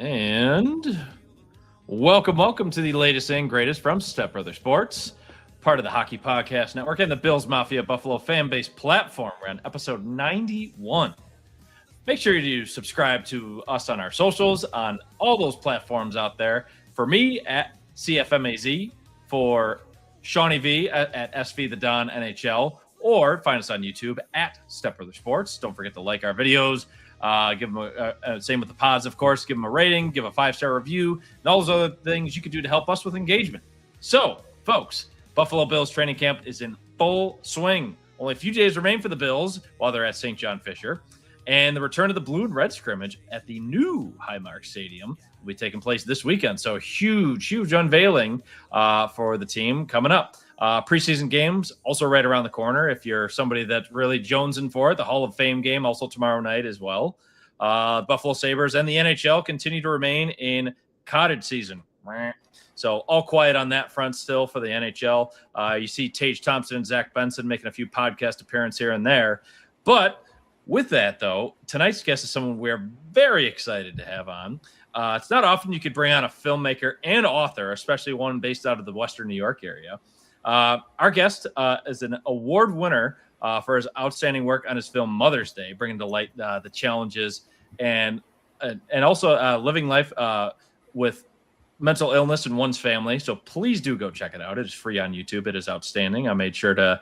And welcome to the latest and greatest from Step Brother Sports, part of the Hockey Podcast Network and the Bills Mafia Buffalo fan base platform. We're on episode 91. Make sure you subscribe to us on our socials, on all those platforms out there. For me, at CFMAZ, for Shawnee V at SV The Don NHL, or find us on YouTube at Step Brother Sports. Don't forget to like our videos. Give them same with the pods, of course. Give them a rating, give a 5-star review, and all those other things you can do to help us with engagement. So, folks, Buffalo Bills training camp is in full swing. Only a few days remain for the Bills while they're at St. John Fisher. And the return of the Blue and Red scrimmage at the new Highmark Stadium will be taking place this weekend. So, huge unveiling for the team coming up. Preseason games also right around the corner. If you're somebody that's really jonesing for it, the Hall of Fame game also tomorrow night as well. Buffalo Sabres and the NHL continue to remain in cottage season. So all quiet on that front still for the NHL. You see Tage Thompson and Zach Benson making a few podcast appearances here and there. But with that, though, tonight's guest is someone we're very excited to have on. It's not often you could bring on a filmmaker and author, especially one based out of the Western New York area. Our guest is an award winner for his outstanding work on his film Mother's Day, bringing to light the challenges and also living life with mental illness in one's family. So please do go check it out. It is free on YouTube. It is outstanding. I made sure to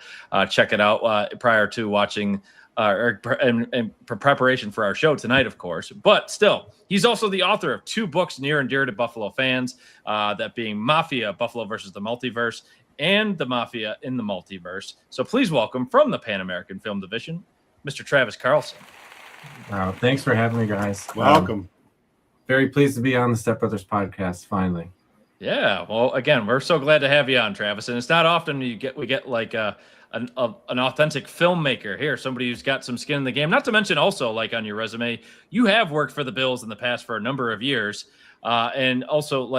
check it out prior to watching in preparation for our show tonight, of course. But still, he's also the author of 2 books near and dear to Buffalo fans, that being Mafia, Buffalo versus the Multiverse, and the Mafia in the Multiverse. So please welcome from the Pan American Film Division, Mr. Travis Carlson. Wow, thanks for having me, guys. Welcome. Very pleased to be on the Step Brothers podcast finally. Yeah, well, again, we're so glad to have you on, Travis. And it's not often we get like an authentic filmmaker here, somebody who's got some skin in the game. Not to mention also, like on your resume, you have worked for the Bills in the past for a number of years, and also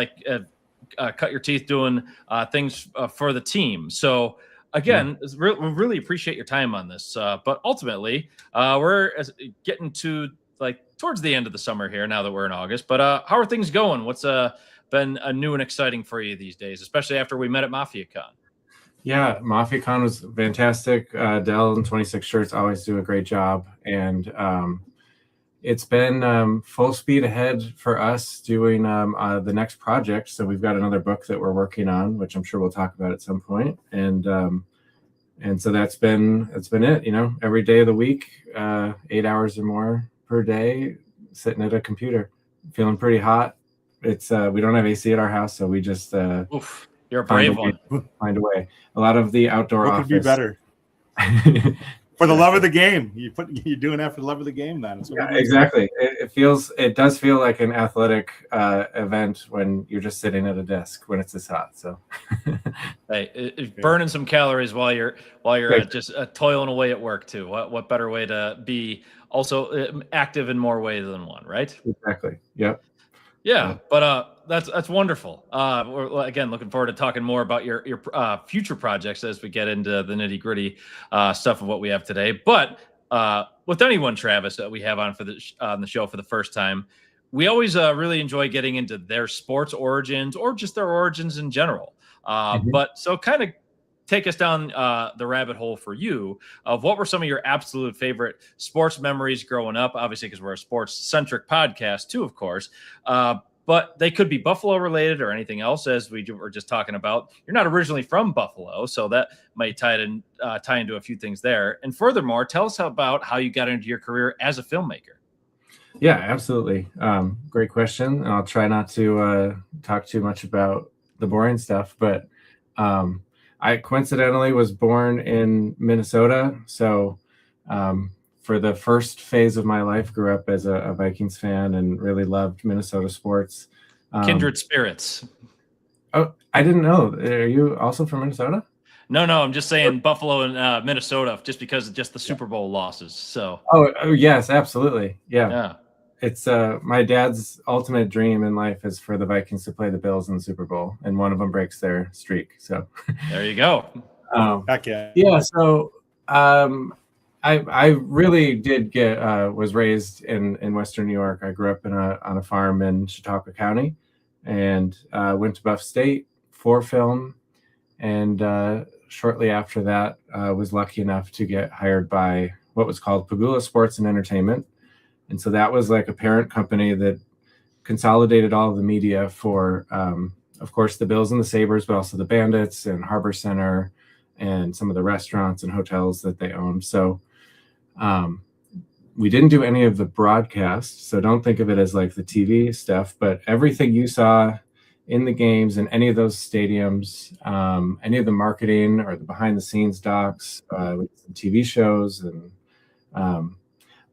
cut your teeth doing things for the team. So again, we really appreciate your time on this. But ultimately, we're getting to towards the end of the summer here now that we're in August. But how are things going? What's been new and exciting for you these days, especially after we met at MafiaCon? Yeah, MafiaCon was fantastic. Dell and 26 Shirts always do a great job. And it's been full speed ahead for us doing the next project. So we've got another book that we're working on, which I'm sure we'll talk about at some point. And so it's been it, every day of the week, 8 hours or more per day, sitting at a computer, feeling pretty hot. It's we don't have AC at our house, so we just Oof, you're a brave one. Find a way. A lot of the outdoor What office could be better? For the love of the game, you're doing that for the love of the game. Then yeah, exactly. It does feel like an athletic event when you're just sitting at a desk when it's this hot. So, hey, burning some calories while you're just toiling away at work too. What better way to be also active in more ways than one, right? Exactly. Yep. Yeah, but that's wonderful. We're again looking forward to talking more about your future projects as we get into the nitty gritty stuff of what we have today. But with anyone, Travis, that we have on the show for the first time, we always really enjoy getting into their sports origins or just their origins in general. But so kind of take us down the rabbit hole for you of what were some of your absolute favorite sports memories growing up, obviously because we're a sports-centric podcast too, of course, but they could be Buffalo related or anything else, as we were just talking about. You're not originally from Buffalo, so that might tie into a few things there. And furthermore, tell us about how you got into your career as a filmmaker. Yeah, absolutely. Great question. I'll try not to talk too much about the boring stuff, but I coincidentally was born in Minnesota. So for the first phase of my life, grew up as a Vikings fan and really loved Minnesota sports. Kindred spirits. Oh, I didn't know. Are you also from Minnesota? No, I'm just saying Buffalo and Minnesota just because of just the Super Bowl losses. So. Oh yes, absolutely. Yeah. It's my dad's ultimate dream in life is for the Vikings to play the Bills in the Super Bowl, and one of them breaks their streak. So there you go. Heck yeah. Yeah. So I really did get was raised in Western New York. I grew up on a farm in Chautauqua County, and went to Buff State for film, and shortly after that was lucky enough to get hired by what was called Pagula Sports and Entertainment, and so that was like a parent company that consolidated all of the media for, of course, the Bills and the Sabres, but also the Bandits and Harbor Center and some of the restaurants and hotels that they owned. So we didn't do any of the broadcast, so don't think of it as like the TV stuff, but everything you saw in the games and any of those stadiums, any of the marketing or the behind the scenes docs, TV shows, and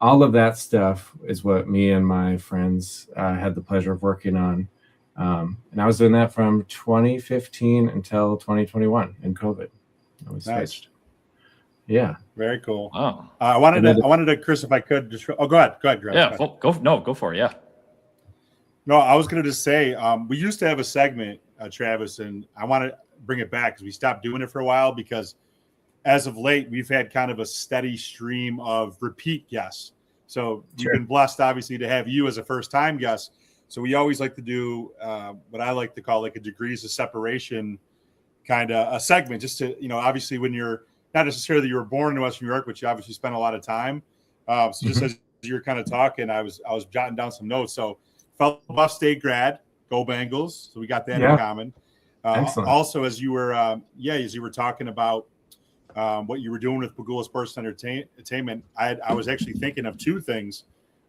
all of that stuff is what me and my friends had the pleasure of working on. And I was doing that from 2015 until 2021 in COVID. I was switched. Yeah. Very cool. Wow. I wanted to, Chris, if I could just, go ahead, Greg. Yeah, go for it. Yeah. No, I was going to just say, we used to have a segment, Travis, and I want to bring it back because we stopped doing it for a while because as of late, we've had kind of a steady stream of repeat guests. So you've been blessed, obviously, to have you as a first-time guest. So we always like to do what I like to call like a degrees of separation kind of a segment, just to, obviously when you're not necessarily you were born in Western New York, but you obviously spent a lot of time. So just as you're kind of talking, I was jotting down some notes. So fellow Buff State grad, go Bengals. So we got that in common. Also, as you were talking about what you were doing with Pagula Sports Entertainment, I was actually thinking of two things.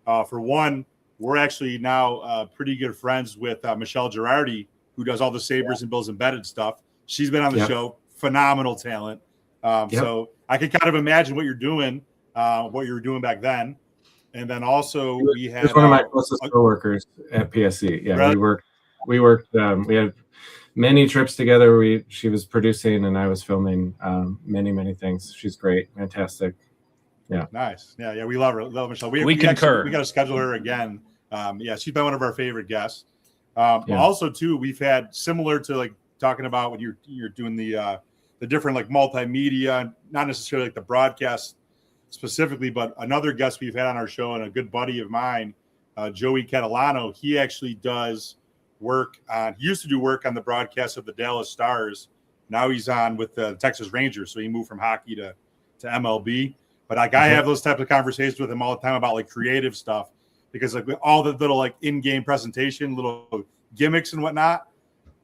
For one, we're actually now pretty good friends with Michelle Girardi, who does all the Sabres and Bills Embedded stuff. She's been on the show, phenomenal talent. So I can kind of imagine what you're doing, what you were doing back then. And then also we had one of my closest coworkers at PSC. Yeah, really? we worked. We had many trips together. She was producing and I was filming many things. She's great, fantastic. Yeah, nice. Yeah, we love her. Love Michelle. We concur. We got to schedule her again. She's been one of our favorite guests. Also, too, we've had similar to like talking about when you're doing the different like multimedia, not necessarily like the broadcast specifically, but another guest we've had on our show and a good buddy of mine, Joey Catalano. He actually does work on. He used to do work on the broadcast of the Dallas Stars. Now he's on with the Texas Rangers, so he moved from hockey to MLB. But like I have those types of conversations with him all the time about like creative stuff, because like all the little like in-game presentation, little gimmicks and whatnot,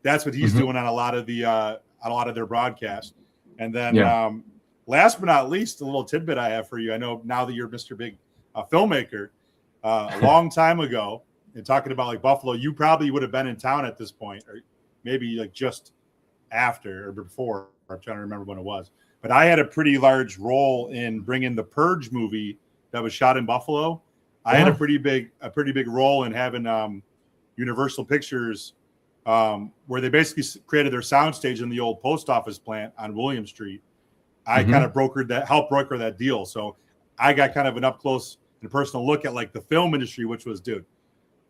that's what he's doing on a lot of their broadcasts. And then last but not least, a little tidbit I have for you. I know now that you're Mr. Big filmmaker, a long time ago, and talking about like Buffalo, you probably would have been in town at this point, or maybe like just after or before. I'm trying to remember when it was. But I had a pretty large role in bringing the Purge movie that was shot in Buffalo. I had a pretty big role in having Universal Pictures, where they basically created their soundstage in the old post office plant on William Street. I kind of helped broker that deal. So I got kind of an up close and personal look at like the film industry, which was,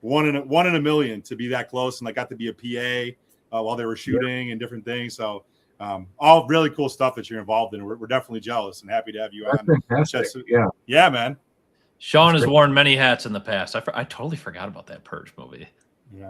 one in a million to be that close. And I got to be a PA while they were shooting and different things. So all really cool stuff that you're involved in. We're definitely jealous and happy to have you on. Fantastic. Yeah, man. Sean has worn many hats in the past. I totally forgot about that Purge movie.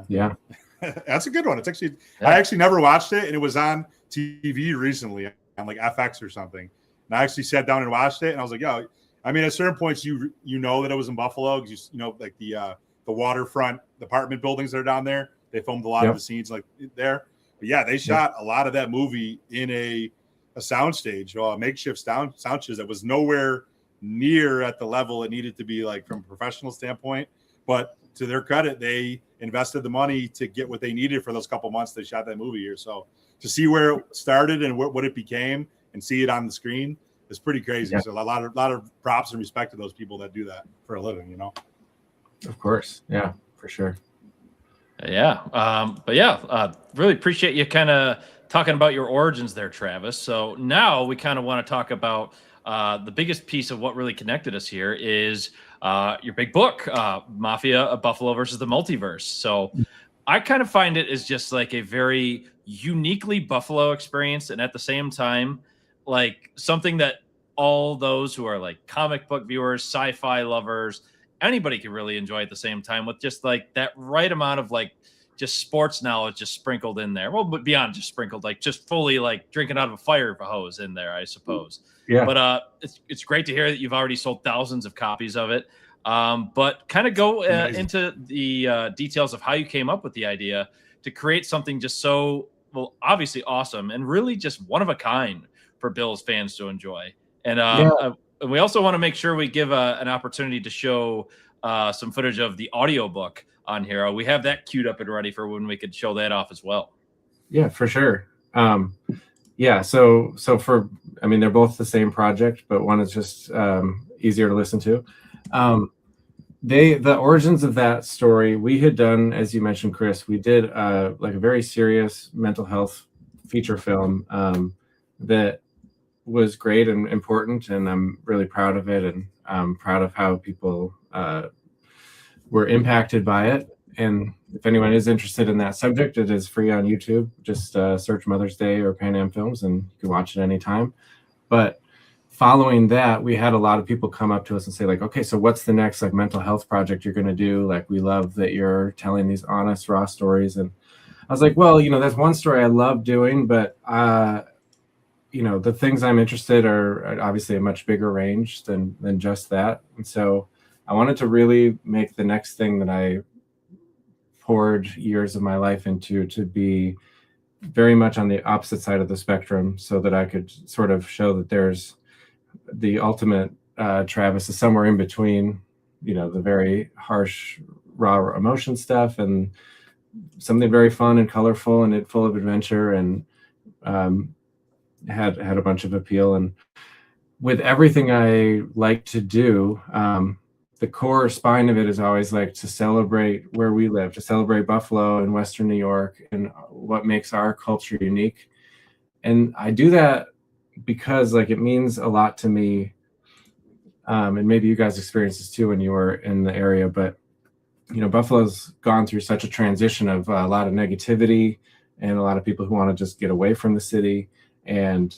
Yeah. That's a good one. It's actually I actually never watched it, and it was on TV recently on like FX or something. And I actually sat down and watched it, and I was like, "Yo!" I mean, at certain points, you know that it was in Buffalo because like the waterfront apartment buildings that are down there. They filmed a lot of the scenes like there. But yeah, they shot a lot of that movie in a soundstage, a makeshift soundstage that was nowhere near at the level it needed to be, like from a professional standpoint. But to their credit, they invested the money to get what they needed for those couple months they shot that movie here. So to see where it started and what it became and see it on the screen is pretty crazy. Yeah. So a lot of props and respect to those people that do that for a living, Of course. Yeah, for sure. Yeah. Really appreciate you kind of talking about your origins there, Travis. So now we kind of want to talk about the biggest piece of what really connected us here is your big book, Mafia of Buffalo versus the Multiverse. So I kind of find it as just like a very uniquely Buffalo experience. And at the same time, like something that all those who are like comic book viewers, sci-fi lovers, anybody can really enjoy at the same time, with just like that right amount of like just sports knowledge just sprinkled in there. Well, but beyond just sprinkled, like just fully like drinking out of a fire hose in there, I suppose. Yeah. But it's great to hear that you've already sold thousands of copies of it. But kind of go into the details of how you came up with the idea to create something just so, well, obviously awesome and really just one of a kind for Bills fans to enjoy. And we also want to make sure we give an opportunity to show some footage of the audiobook on here. We have that queued up and ready for when we could show that off as well. Yeah, for sure. Yeah, so for, I mean, they're both the same project, but one is just easier to listen to. The origins of that story, we had done, as you mentioned, Chris, we did like a very serious mental health feature film that was great and important, and I'm really proud of it, and I'm proud of how people were impacted by it. And if anyone is interested in that subject, it is free on YouTube. Just search Mother's Day or Pan Am Films, and you can watch it anytime. But following that, we had a lot of people come up to us and say, like, okay, so what's the next like mental health project you're going to do? Like, we love that you're telling these honest, raw stories. And I was like, well, that's one story I love doing, but the things I'm interested are obviously a much bigger range than just that. And so I wanted to really make the next thing that I poured years of my life into to be very much on the opposite side of the spectrum, so that I could sort of show that there's the ultimate Travis is somewhere in between, the very harsh, raw emotion stuff and something very fun and colorful and full of adventure, and had a bunch of appeal. And with everything I like to do, the core spine of it is always like to celebrate where we live, to celebrate Buffalo and Western New York and what makes our culture unique. And I do that because like it means a lot to me. And maybe you guys experienced this too when you were in the area, but Buffalo's gone through such a transition of a lot of negativity and a lot of people who want to just get away from the city. And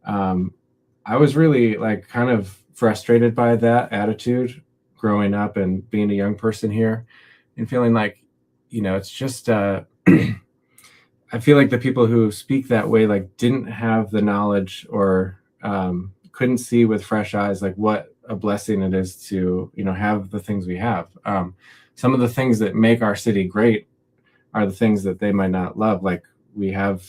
I was really like kind of frustrated by that attitude growing up and being a young person here, and feeling like, it's just, I feel like the people who speak that way, like didn't have the knowledge or couldn't see with fresh eyes, like what a blessing it is to, have the things we have. Some of the things that make our city great are the things that they might not love. Like we have,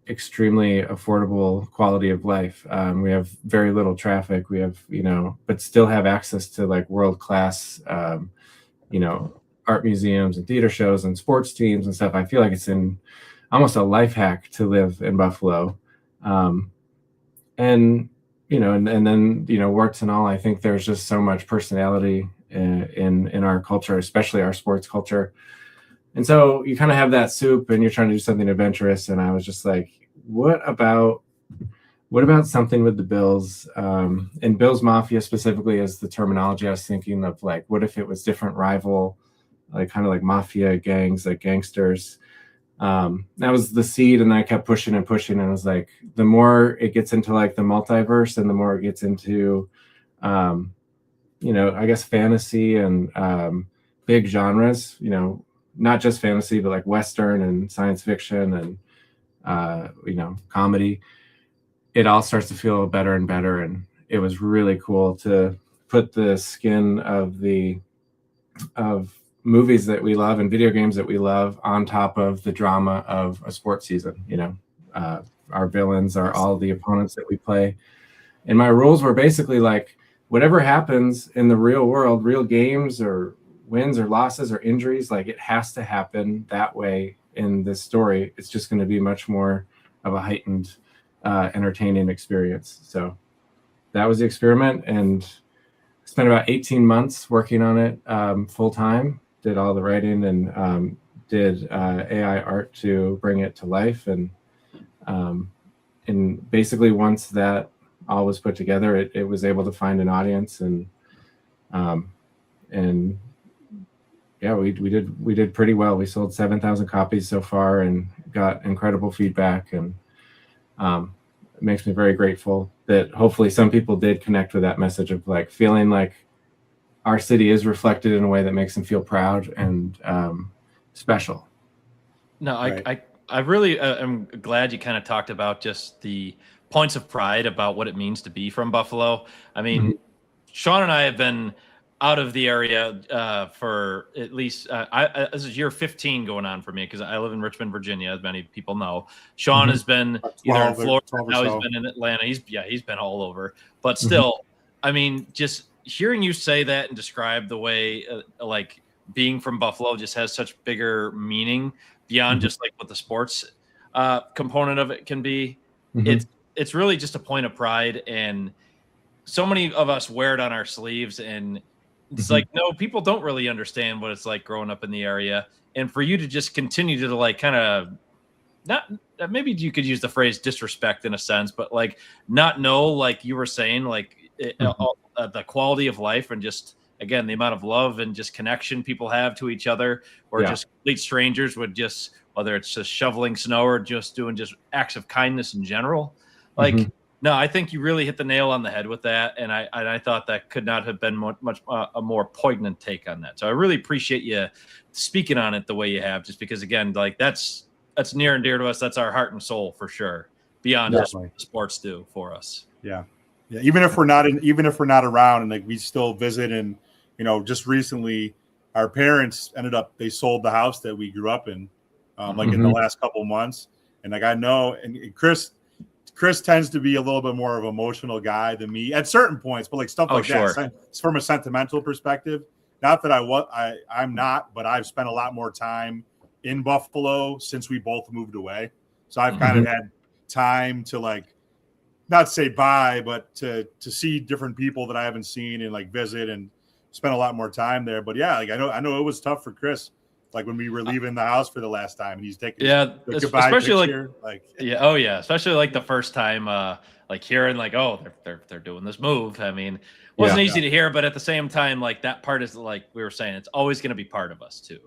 extremely affordable quality of life. We have very little traffic. We have, but still have access to like world-class, art museums and theater shows and sports teams and stuff. I feel like it's in almost a life hack to live in Buffalo. And then, warts and all, I think there's just so much personality in our culture, especially our sports culture. And so you kind of have that soup and you're trying to do something adventurous. And I was just like, what about something with the Bills, and Bills Mafia specifically is the terminology I was thinking of. Like, what if it was different rival, like kind of like mafia gangs, like gangsters. That was the seed. And I kept pushing and pushing. And it was like, the more it gets into like the multiverse and the more it gets into, I guess fantasy and big genres, not just fantasy, but like Western and science fiction and, comedy, it all starts to feel better and better. And it was really cool to put the skin of movies that we love and video games that we love on top of the drama of a sports season. Our villains are all the opponents that we play. And my rules were basically like, whatever happens in the real world, real games or wins or losses or injuries, like it has to happen that way in this story. It's just going to be much more of a heightened, entertaining experience. So that was the experiment, and spent about 18 months working on it full time. Did all the writing and did AI art to bring it to life. And basically once that all was put together, it was able to find an audience, and yeah, we did pretty well. We sold 7,000 copies so far and got incredible feedback. And it makes me very grateful that hopefully some people did connect with that message of like feeling like our city is reflected in a way that makes them feel proud and special. No, I really am glad you kind of talked about just the points of pride about what it means to be from Buffalo. I mean, Sean and I have been out of the area for at least this is year 15 going on for me because I live in Richmond, Virginia, as many people know. Sean has been either in Florida, now he's been in Atlanta. He's been all over. But still, I mean, just hearing you say that and describe the way like being from Buffalo just has such bigger meaning beyond just like what the sports component of it can be. It's really just a point of pride, and so many of us wear it on our sleeves, and it's like, no, people don't really understand what it's like growing up in the area. And for you to just continue to like kind of not, maybe you could use the phrase disrespect in a sense, but like not know, like you were saying, like the quality of life and just, again, the amount of love and just connection people have to each other, or just complete strangers would just, whether it's just shoveling snow or just doing just acts of kindness in general. Like, no, I think you really hit the nail on the head with that. And I thought that could not have been much a more poignant take on that. So I really appreciate you speaking on it the way you have, just because, again, like that's near and dear to us. That's our heart and soul for sure, beyond just what the sports do for us. Yeah. Even if we're not around, and like we still visit, and just recently our parents they sold the house that we grew up in, like in the last couple months. And like I know, and Chris tends to be a little bit more of an emotional guy than me at certain points, but like stuff like that. It's from a sentimental perspective. Not that I'm not, but I've spent a lot more time in Buffalo since we both moved away. So I've kind of had time to like, not say bye, but to see different people that I haven't seen and like visit and spend a lot more time there. But yeah, like I know it was tough for Chris. Like when we were leaving the house for the last time, and he's taking the goodbye especially picture, especially like the first time, like hearing like, oh, they're doing this move. I mean, it wasn't easy to hear, but at the same time, like that part is like we were saying, it's always going to be part of us too.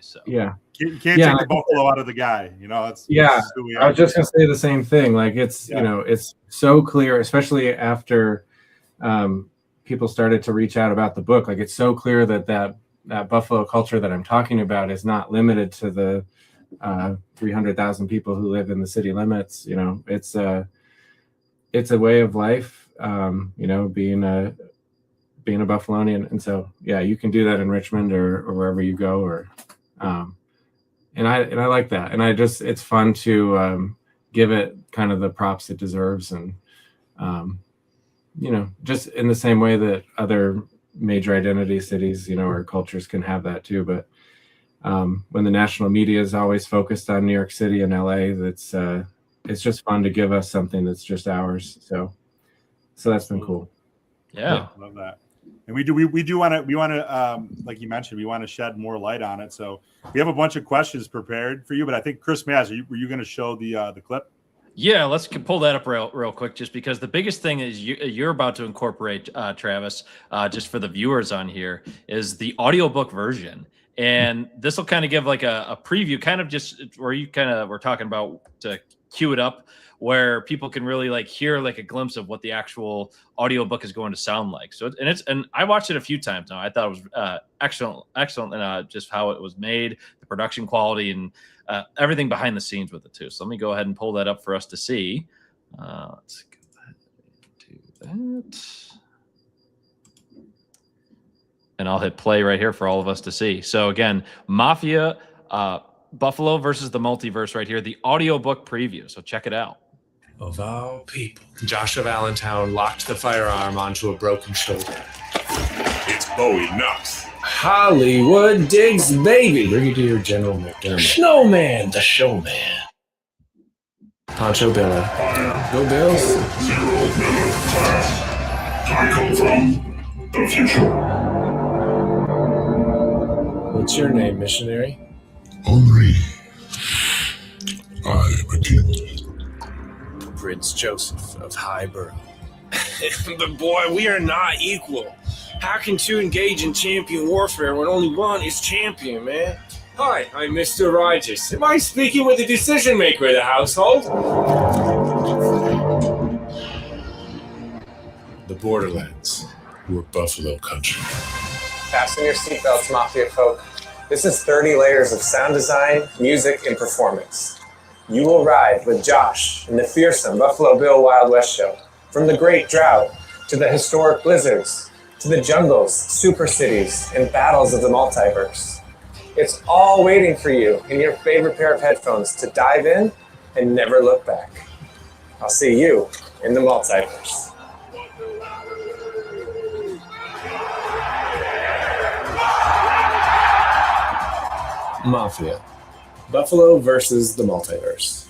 So you can't take the Buffalo out of the guy. It's who we are. I was just gonna say the same thing. Like it's it's so clear, especially after people started to reach out about the book. Like it's so clear that Buffalo culture that I'm talking about is not limited to the 300,000 people who live in the city limits. It's a way of life. Being a Buffalonian, and so you can do that in Richmond or wherever you go. Or and I like that, and it's fun to give it kind of the props it deserves, and just in the same way that other major identity cities, or cultures can have that too. But when the national media is always focused on New York City and LA, it's just fun to give us something that's just ours. So that's been cool. Yeah. Love that. And we want to like you mentioned, we want to shed more light on it. So we have a bunch of questions prepared for you, but I think Chris Maz, were you going to show the clip? Yeah, let's pull that up real quick, just because the biggest thing is you're about to incorporate, Travis, just for the viewers on here, is the audiobook version. And this will kind of give like a preview, kind of just where you kind of were talking about to cue it up, where people can really like hear like a glimpse of what the actual audiobook is going to sound like. So, and I watched it a few times now. I thought it was excellent, and just how it was made, the production quality, and everything behind the scenes with it too. So let me go ahead and pull that up for us to see. Let's go ahead and do that. And I'll hit play right here for all of us to see. So again, Mafia, Buffalo versus the Multiverse right here, the audiobook preview. So check it out. Of all people, Joshua Valentine locked the firearm onto a broken shoulder. It's Bowie Knox. Hollywood digs, baby. Brigadier General McDermott. Snowman, the showman. Pancho Billa. Go Bills. 0 Miller class. I come from the future. What's your name, missionary? Henri. I am a king. Prince Joseph of Highborough. But boy, we are not equal. How can two engage in champion warfare when only one is champion, man? Hi, I'm Mr. Righteous. Am I speaking with the decision maker of the household? the borderlands. We're Buffalo country. Fasten your seatbelts, Mafia folk. This is 30 layers of sound design, music, and performance. You will ride with Josh in the fearsome Buffalo Bill Wild West show. From the great drought to the historic blizzards to the jungles, super cities, and battles of the multiverse. It's all waiting for you in your favorite pair of headphones to dive in and never look back. I'll see you in the multiverse. Mafia. Buffalo versus the multiverse.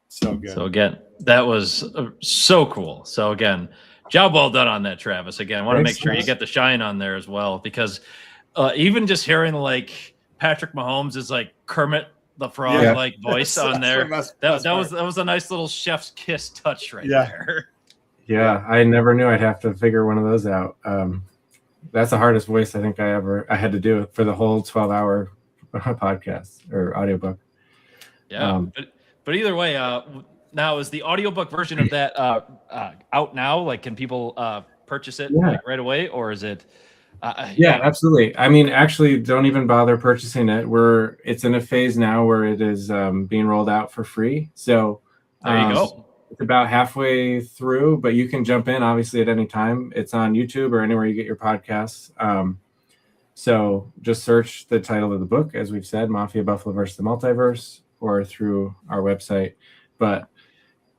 So good. So again, that was so cool. So again, job well done on that, Travis. Again, I want to make sure you get the shine on there as well, because even just hearing like Patrick Mahomes is like Kermit the Frog like voice on there. That was a nice little chef's kiss touch right there. Yeah, I never knew I'd have to figure one of those out. That's the hardest voice I think I had to do for the whole 12-hour podcast or audiobook. Yeah, but either way, now is the audiobook version of that out now? Like, can people purchase it like right away, or is it? Yeah, absolutely. I mean, actually, don't even bother purchasing it. It's in a phase now where it is being rolled out for free. So there you go. It's about halfway through, but you can jump in obviously at any time. It's on YouTube or anywhere you get your podcasts. So just search the title of the book, as we've said, Mafia Buffalo versus the Multiverse, or through our website. But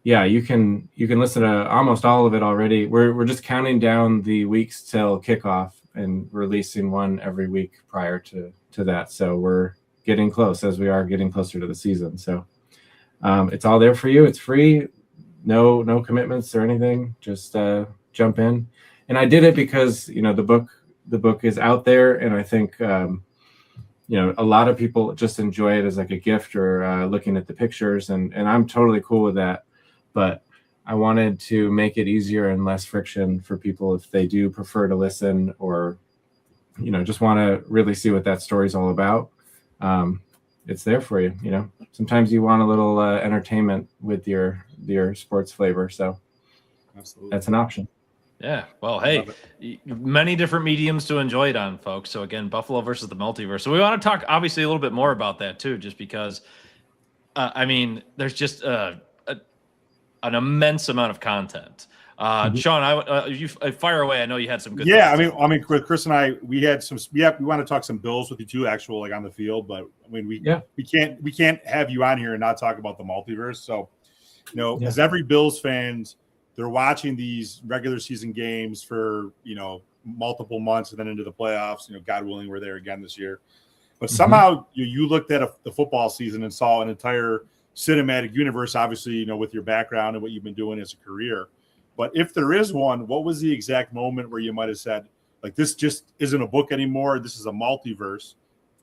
yeah, you can listen to almost all of it already. We're just counting down the weeks till kickoff and releasing one every week prior to that. So we're getting close, as we are getting closer to the season. So it's all there for you. It's free. No commitments or anything. Just jump in. And I did it because the book is out there, and I think a lot of people just enjoy it as like a gift or looking at the pictures, and I'm totally cool with that. But I wanted to make it easier and less friction for people if they do prefer to listen or just want to really see what that story's all about. It's there for you. Sometimes you want a little entertainment with your sports flavor, so absolutely, that's an option. Yeah, well, hey, many different mediums to enjoy it on, folks. So again, Buffalo versus the Multiverse. So we want to talk obviously a little bit more about that too, just because there's just an immense amount of content. Sean, you fire away. I know you had some good. Yeah, I mean, Chris and I, we had some. We want to talk some Bills with you too, actual like on the field. But I mean, we can't have you on here and not talk about the multiverse. So, as every Bills fans, they're watching these regular season games for multiple months and then into the playoffs. God willing, we're there again this year. But somehow you looked at the football season and saw an entire cinematic universe. Obviously, with your background and what you've been doing as a career. But if there is one, what was the exact moment where you might have said, like, this just isn't a book anymore, this is a multiverse?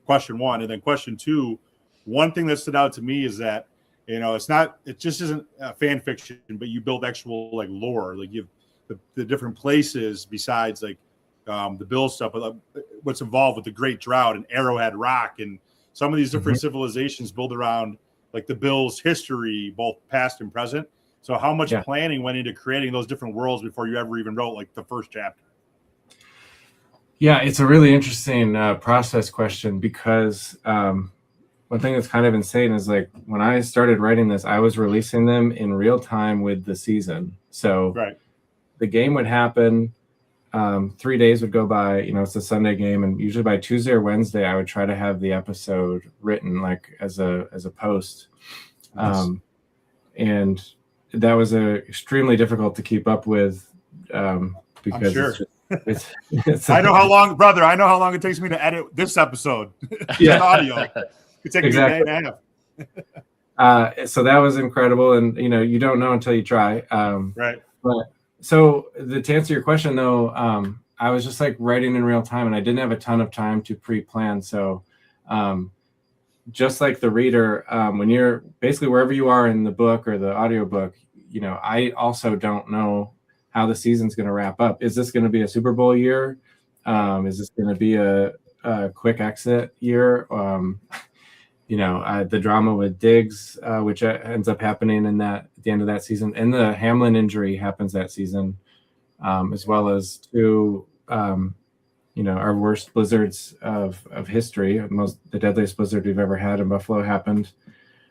Question one. And then question two, one thing that stood out to me is that, it just isn't fan fiction, but you build actual like lore, like you have the different places besides like the Bill stuff, but what's involved with the Great Drought and Arrowhead Rock and some of these different civilizations build around like the Bills' history, both past and present. So how much planning went into creating those different worlds before you ever even wrote like the first chapter? Yeah, it's a really interesting process question, because one thing that's kind of insane is like when I started writing this, I was releasing them in real time with the season. So the game would happen, 3 days would go by, it's a Sunday game, and usually by Tuesday or Wednesday, I would try to have the episode written like as a post. And that was extremely difficult to keep up with because I'm sure. it's I know how long, brother. I know how long it takes me to edit this episode. Audio. It takes me a day and a half. So that was incredible, and you don't know until you try. Right. But so to answer your question though, I was just like writing in real time, and I didn't have a ton of time to pre-plan. So just like the reader, when you're basically wherever you are in the book or the audiobook, I also don't know how the season's going to wrap up. Is this going to be a Super Bowl year? Is this going to be a quick exit year? the drama with Diggs, which ends up happening at the end of that season, and the Hamlin injury happens that season, as well as two, our worst blizzards of history. The deadliest blizzard we've ever had in Buffalo happened.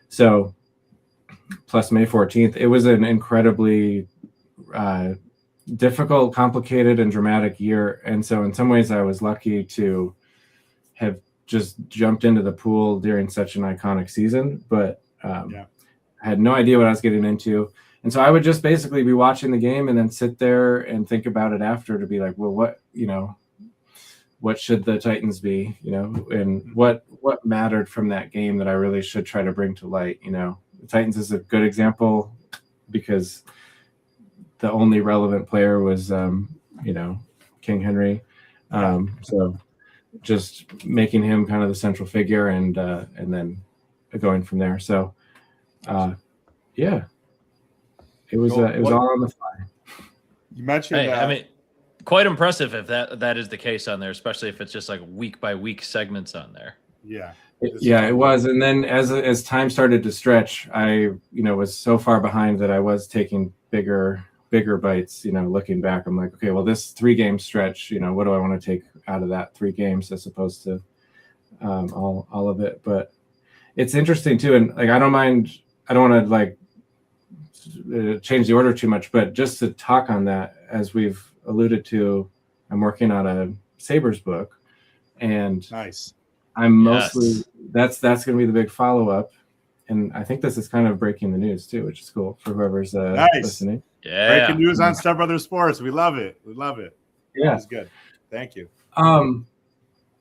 So, plus May 14th, it was an incredibly difficult, complicated, and dramatic year. And so in some ways I was lucky to have just jumped into the pool during such an iconic season, but I had no idea what I was getting into. And so I would just basically be watching the game and then sit there and think about it after to be like, well, what should the Titans be, and what mattered from that game that I really should try to bring to light. The Titans is a good example because the only relevant player was, King Henry. So just making him kind of the central figure and then going from there. So, it was all on the fly. You mentioned, I mean, quite impressive if that is the case on there, especially if it's just like week by week segments on there. Yeah. It was. And then as time started to stretch, I, was so far behind that I was taking bigger bites, looking back. I'm like, okay, well, this 3-game stretch, what do I want to take out of that 3 games as opposed to all of it? But it's interesting too. And like, I don't want to like change the order too much, but just to talk on that, as we've alluded to, I'm working on a Sabres book, and nice. I'm mostly that's going to be the big follow-up, and I think this is kind of breaking the news too, which is cool for whoever's listening. Yeah, breaking news on Step Brothers Sports. We love it. Yeah, it's good. Thank you.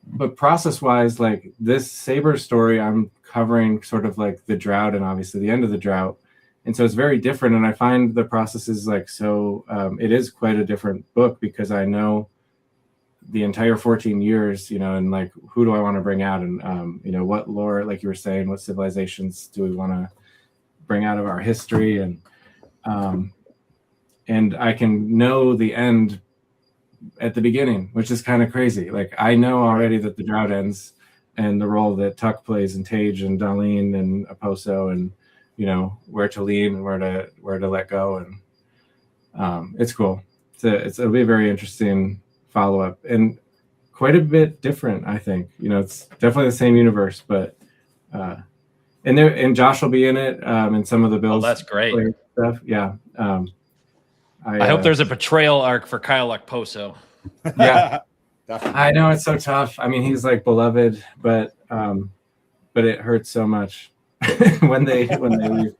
But process-wise, like this Sabres story, I'm covering sort of like the drought and obviously the end of the drought. And so it's very different. And I find the process is like, it is quite a different book because I know the entire 14 years, and like, who do I want to bring out? And, what lore, like you were saying, what civilizations do we want to bring out of our history? And I can know the end at the beginning, which is kind of crazy. Like I know already that the drought ends and the role that Tuck plays and Tage and Darlene and Oposo and, where to lean and where to let go. And it's cool. It'll be a very interesting follow-up and quite a bit different, I think. It's definitely the same universe, but and Josh will be in it, and some of the Bills. Oh, that's great stuff. Yeah. I hope there's a betrayal arc for Kyle Okposo. Yeah. I know, it's so tough. I mean, he's like beloved, but it hurts so much when they leave.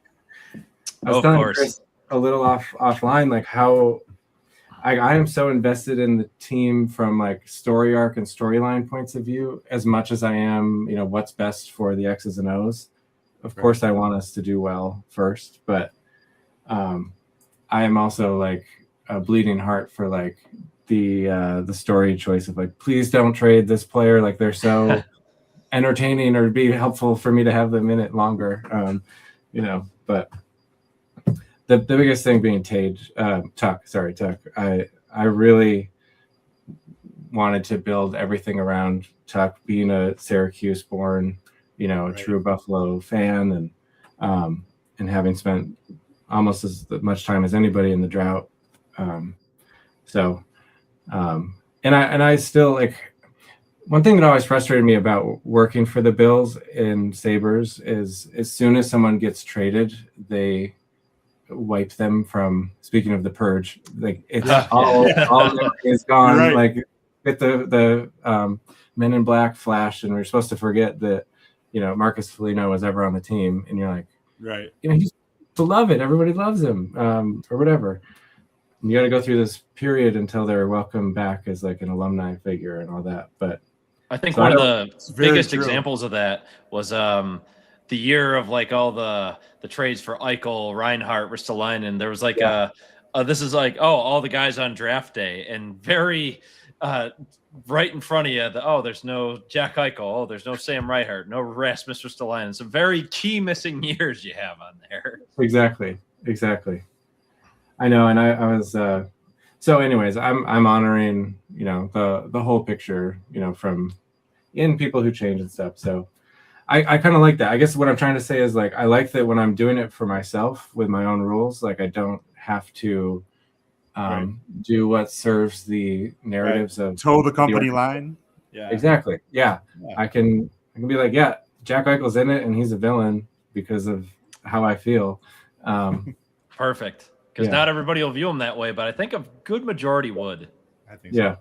I was telling Chris a little offline, like how I am so invested in the team from like story arc and storyline points of view as much as I am, what's best for the X's and O's. Of course, I want us to do well first, but I am also like a bleeding heart for like the story choice of like, please don't trade this player. Like they're so entertaining or be helpful for me to have them in it longer. But the biggest thing being Tuck. I really wanted to build everything around Tuck being a Syracuse born, a true Buffalo fan and having spent almost as much time as anybody in the drought. And I still like, one thing that always frustrated me about working for the Bills and Sabres is as soon as someone gets traded, they wipe them from, speaking of the purge, like it's all is gone. Right. Like with the Men in Black flash, and we're supposed to forget that, Marcus Foligno was ever on the team, and you're like, right. He's beloved. Everybody loves him, or whatever. And you got to go through this period until they're welcomed back as like an alumni figure and all that. But I think one of the biggest examples of that was the year of like all the trades for Eichel, Reinhart, Ristolainen. There was like this is like, all the guys on draft day, and very right in front of you, there's no Jack Eichel, there's no Sam Reinhart, no Rasmus Ristolainen. Some very key missing years you have on there. Exactly. I know, and I was so anyways, I'm honoring, the whole picture, from in people who change and stuff. So I kind of like that. I guess what I'm trying to say is like I like that when I'm doing it for myself with my own rules, like I don't have to do what serves the narratives of toe the company line. Yeah, exactly. Yeah. I can be like, yeah, Jack Eichel's in it, and he's a villain because of how I feel. Perfect. Because not everybody will view him that way, but I think a good majority would. I think so.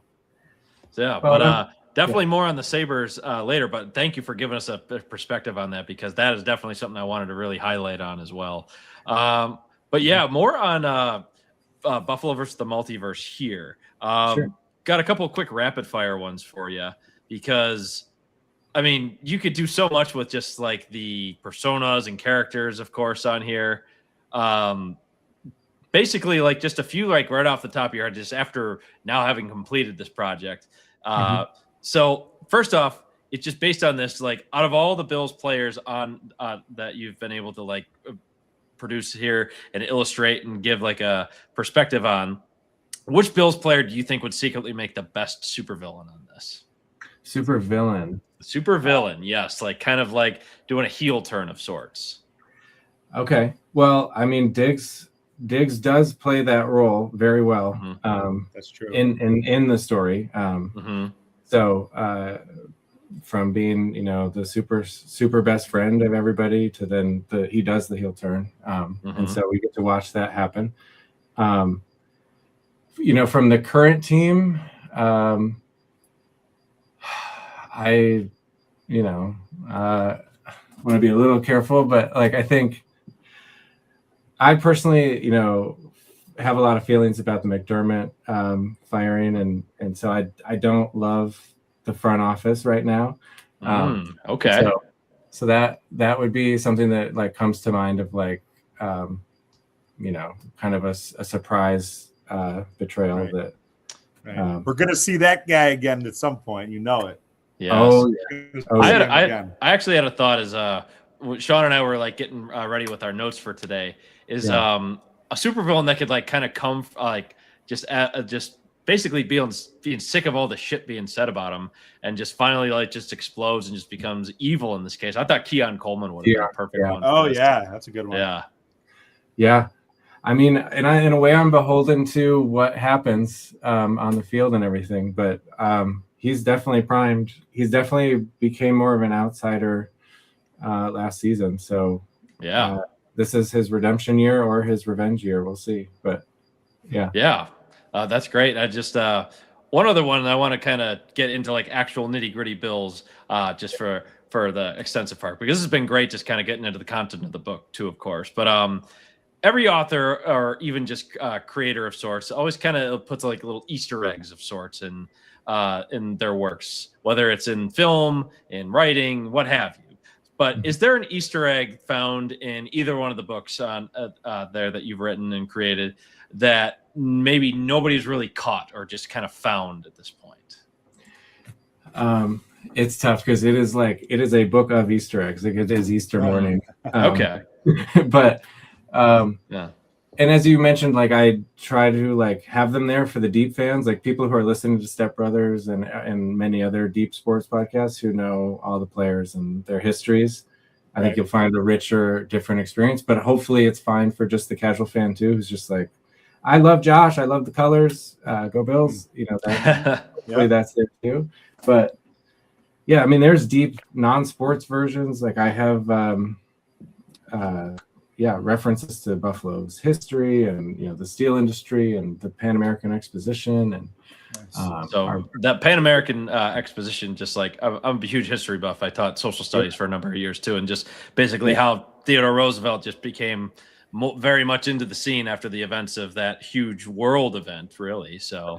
So yeah, but definitely more on the Sabres later. But thank you for giving us a perspective on that, because that is definitely something I wanted to really highlight on as well. But yeah, more on Buffalo versus the Multiverse here. Sure. Got a couple of quick rapid fire ones for you, because I mean, you could do so much with just like the personas and characters, of course, on here. Basically, like just a few, like right off the top of your head, just after now having completed this project. So first off, it's just based on this, like out of all the Bills players on that you've been able to like produce here and illustrate and give like a perspective on, which Bills player do you think would secretly make the best supervillain on this? Supervillain, yes, like kind of like doing a heel turn of sorts. Okay, well, I mean, Diggs does play that role very well. That's true. In the story. So from being, the super best friend of everybody to then he does the heel turn. And so we get to watch that happen. From the current team, I want to be a little careful, but like I think I personally, have a lot of feelings about the McDermott firing, and so I don't love the front office right now. Okay. So that would be something that like comes to mind of like, kind of a surprise betrayal. Right. That we're gonna see that guy again at some point. You know it. Yes. Oh, yeah. I actually had a thought as Sean and I were like getting ready with our notes for today. Is a supervillain that could like kind of come like just basically being sick of all the shit being said about him and just finally like just explodes and just becomes evil in this case. I thought Keon Coleman would have been a perfect one. Oh yeah, that's a good one. Yeah. I mean, in a way, I'm beholden to what happens on the field and everything, but he's definitely primed. He's definitely became more of an outsider last season. So this is his redemption year or his revenge year. We'll see. But yeah. That's great. I just one other one I want to kind of get into like actual nitty gritty Bills just for the extensive part, because this has been great just kind of getting into the content of the book too, of course. But every author or even just creator of sorts always kind of puts like little Easter eggs of sorts in their works, whether it's in film, in writing, what have you. But is there an Easter egg found in either one of the books on there that you've written and created that maybe nobody's really caught or just kind of found at this point? It's tough because it is a book of Easter eggs. Like it is Easter morning. Okay. But and as you mentioned, like I try to like have them there for the deep fans, like people who are listening to Step Brothers and many other deep sports podcasts who know all the players and their histories. I think you'll find a richer, different experience, but hopefully it's fine for just the casual fan too, who's just like, I love Josh. I love the colors. Go Bills. Hopefully that's there too. But yeah, I mean, there's deep non-sports versions. Like I have, references to Buffalo's history and the steel industry and the Pan American Exposition and so that Pan American Exposition. Just like I'm a huge history buff. I taught social studies for a number of years too, and just basically how Theodore Roosevelt just became very much into the scene after the events of that huge world event, really. So,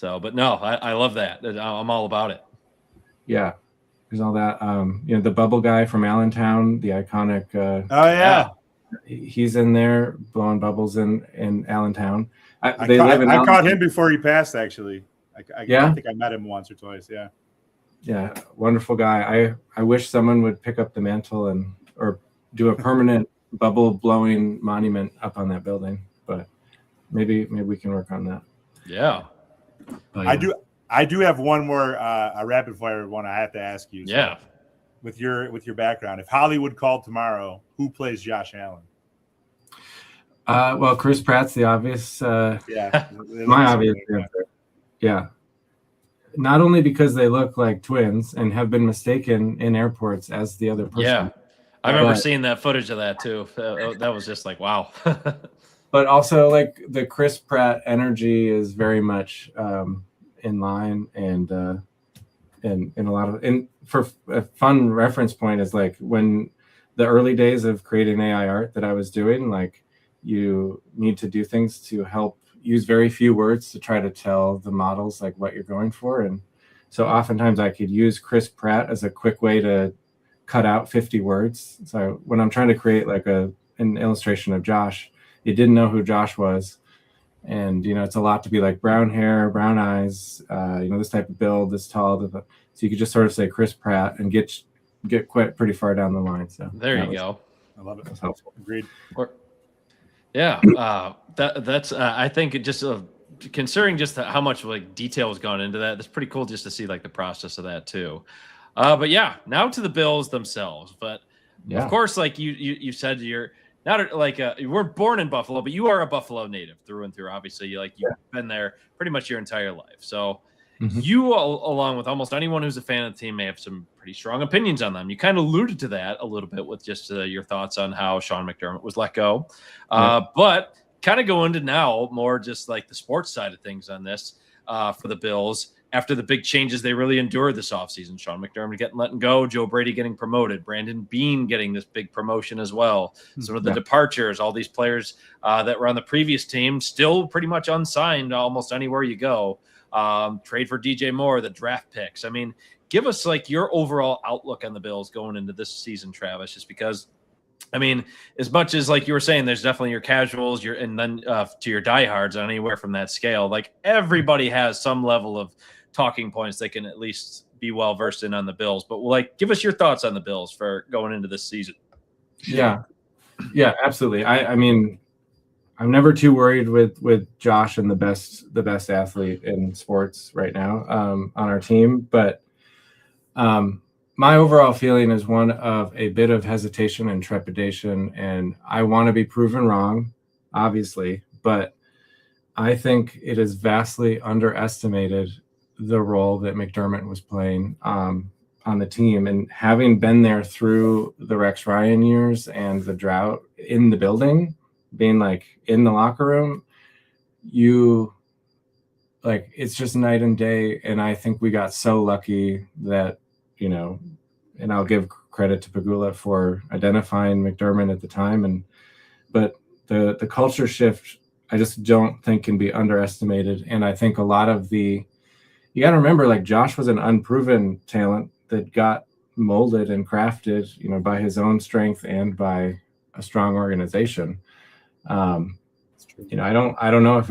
but no, I love that. I'm all about it. Yeah. There's all that, the bubble guy from Allentown, the iconic. He's in there blowing bubbles in Allentown. I caught him before he passed. Actually, I think I met him once or twice. Yeah, wonderful guy. I wish someone would pick up the mantle or do a permanent bubble blowing monument up on that building. But maybe we can work on that. Yeah, I do have one more a rapid fire one I have to ask you. Yeah. with your background, if Hollywood called tomorrow, who plays Josh Allen? Well, Chris Pratt's the obvious. Yeah, My obvious answer. Yeah. Not only because they look like twins and have been mistaken in airports as the other person. Yeah. I remember seeing that footage of that too. That was just like, wow. But also, like, the Chris Pratt energy is very much in line, and in a lot of, and for a fun reference point is like when the early days of creating AI art that I was doing, like, you need to do things to help use very few words to try to tell the models like what you're going for. And so oftentimes I could use Chris Pratt as a quick way to cut out 50 words. So when I'm trying to create like an illustration of Josh, you didn't know who Josh was. And, it's a lot to be like brown hair, brown eyes, this type of build, this tall. So you could just sort of say Chris Pratt and get quite pretty far down the line. So there you go. I love it. That's helpful. Agreed. Yeah, that's I think it just considering just how much like detail has gone into that, that's pretty cool just to see like the process of that too. But yeah, now to the Bills themselves. But of course, like you said, you're not like you weren't born in Buffalo, but you are a Buffalo native through and through. Obviously, you've been there pretty much your entire life. So you, along with almost anyone who's a fan of the team, may have some pretty strong opinions on them. You kind of alluded to that a little bit with just your thoughts on how Sean McDermott was let go. But kind of go into now more just like the sports side of things on this for the Bills. After the big changes they really endured this offseason, Sean McDermott getting let go, Joe Brady getting promoted, Brandon Beane getting this big promotion as well. Some of the departures, all these players that were on the previous team still pretty much unsigned almost anywhere you go. Trade for DJ Moore, the draft picks. I mean, give us like your overall outlook on the Bills going into this season, Travis, just because, I mean, as much as like you were saying, there's definitely your casuals, and then to your diehards on anywhere from that scale, like everybody has some level of talking points they can at least be well versed in on the Bills. But like, give us your thoughts on the Bills for going into this season. Yeah, absolutely. I mean, I'm never too worried with Josh and the best athlete in sports right now on our team. But my overall feeling is one of a bit of hesitation and trepidation, and I want to be proven wrong, obviously, but I think it is vastly underestimated the role that McDermott was playing on the team. And having been there through the Rex Ryan years and the drought in the building, being like in the locker room, it's just night and day. And I think we got so lucky that, and I'll give credit to Pagula for identifying McDermott at the time. But the culture shift, I just don't think can be underestimated. And I think a lot of you got to remember, like, Josh was an unproven talent that got molded and crafted, by his own strength and by a strong organization. I don't know if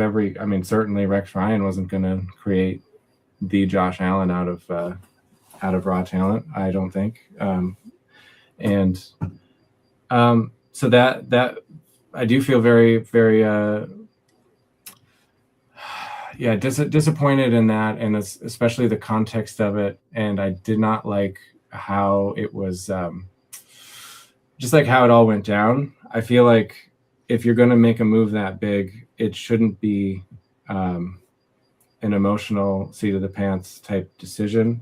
certainly Rex Ryan wasn't going to create the Josh Allen out of raw talent. I don't think. So that I do feel very, very, disappointed in that, and especially the context of it. And I did not like how it was, just like how it all went down. I feel like if you're going to make a move that big, it shouldn't be an emotional seat of the pants type decision.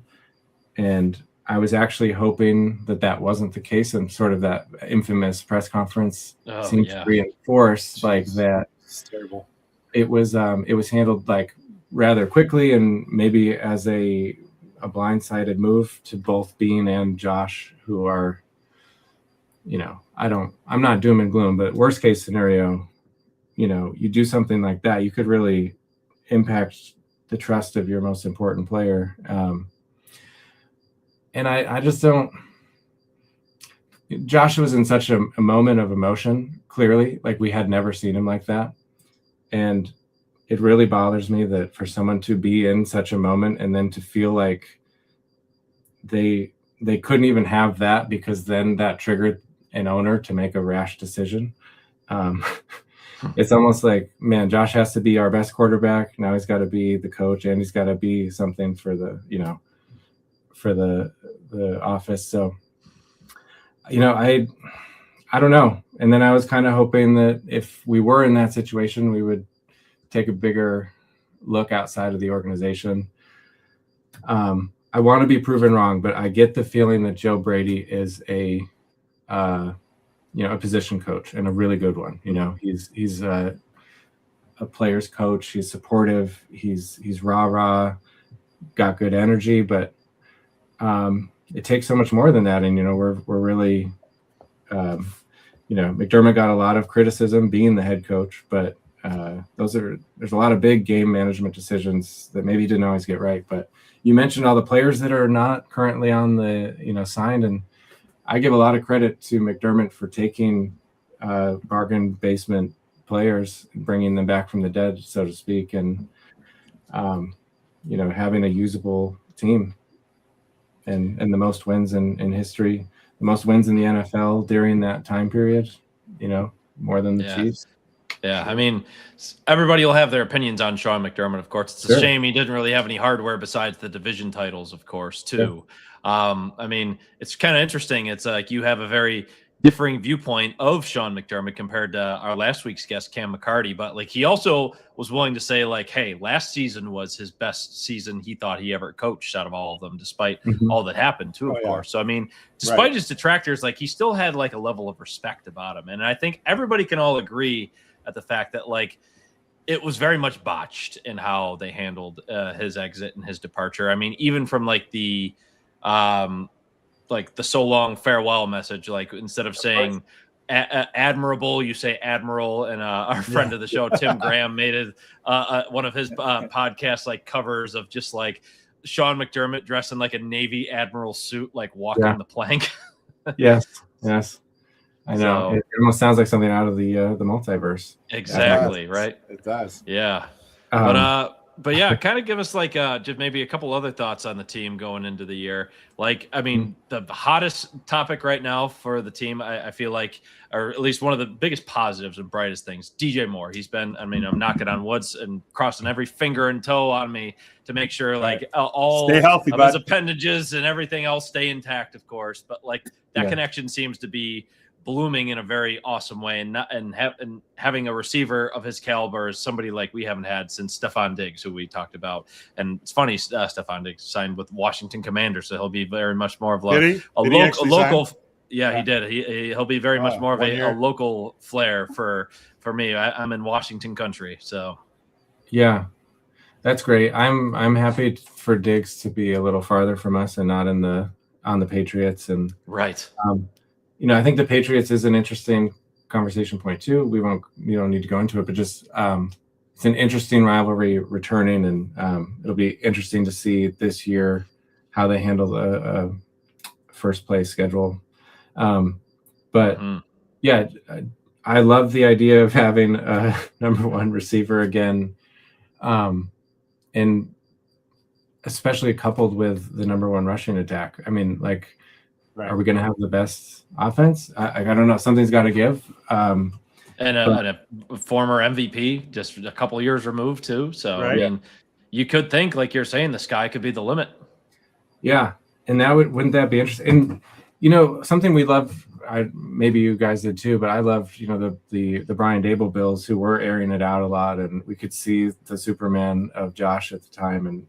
And I was actually hoping that wasn't the case, and sort of that infamous press conference seems to reinforce like that. It's terrible. It was handled like rather quickly, and maybe as a blindsided move to both Beane and Josh, who are, I'm not doom and gloom, but worst case scenario, you do something like that, you could really impact the trust of your most important player. And I just don't. Josh was in such a moment of emotion, clearly, like we had never seen him like that. And it really bothers me that for someone to be in such a moment and then to feel like they couldn't even have that, because then that triggered an owner to make a rash decision. It's almost like, man, Josh has to be our best quarterback. Now he's got to be the coach, and he's got to be something for the, for the office. So I don't know. And then I was kind of hoping that if we were in that situation, we would take a bigger look outside of the organization. I want to be proven wrong, but I get the feeling that Joe Brady is a position coach, and a really good one. He's a player's coach. He's supportive. He's rah, got good energy, but it takes so much more than that. And we're really, McDermott got a lot of criticism being the head coach, but there's a lot of big game management decisions that maybe he didn't always get right. But you mentioned all the players that are not currently on the signed, and I give a lot of credit to McDermott for taking bargain basement players and bringing them back from the dead, so to speak, and having a usable team and the most wins in history, the most wins in the NFL during that time period, more than the Chiefs. Yeah, I mean, everybody will have their opinions on Sean McDermott, of course. It's a shame he didn't really have any hardware besides the division titles, of course, too. Yeah. I mean, it's kind of interesting. It's like you have a very differing viewpoint of Sean McDermott compared to our last week's guest, Cam McCarty. But like, he also was willing to say, like, hey, last season was his best season he thought he ever coached out of all of them, despite all that happened too, of course. So, I mean, despite his detractors, like, he still had like a level of respect about him. And I think everybody can all agree at the fact that, like, it was very much botched in how they handled his exit and his departure. I mean, even from like the so long farewell message, like, instead of saying admirable, you say admiral. And our friend of the show, Tim Graham, made it one of his podcasts, like, covers of just like Sean McDermott dressed in like a Navy admiral suit, like walking the plank. Yes. I know. So, it almost sounds like something out of the multiverse. Exactly, right? It does. Yeah. But yeah, kind of give us like just maybe a couple other thoughts on the team going into the year. Like, I mean, the hottest topic right now for the team, I feel like, or at least one of the biggest positives and brightest things, DJ Moore. He's been, I mean, I'm knocking on woods and crossing every finger and toe on me to make sure like all stay healthy, of his appendages and everything else stay intact, of course. But like that connection seems to be blooming in a very awesome way, and having a receiver of his caliber is somebody like we haven't had since Stephon Diggs, who we talked about. And it's funny, Stephon Diggs signed with Washington Commanders, so he'll be very much more of a local. Yeah, he did. He'll be very much more of a local flair for me. I'm in Washington country, so yeah, that's great. I'm happy for Diggs to be a little farther from us and not on the Patriots. And right. I think the Patriots is an interesting conversation point too. We don't need to go into it, but just it's an interesting rivalry returning, and it'll be interesting to see this year how they handle the first place schedule. But yeah, I love the idea of having a number one receiver again, and especially coupled with the number one rushing attack. I mean, like, are we going to have the best offense? I don't know. Something's got to give. And a former MVP, just a couple years removed too. So I mean, you could think, like you're saying, the sky could be the limit. Yeah, and wouldn't that be interesting? And something we love. Maybe you guys did too, but I loved the Brian Dable Bills, who were airing it out a lot, and we could see the Superman of Josh at the time, and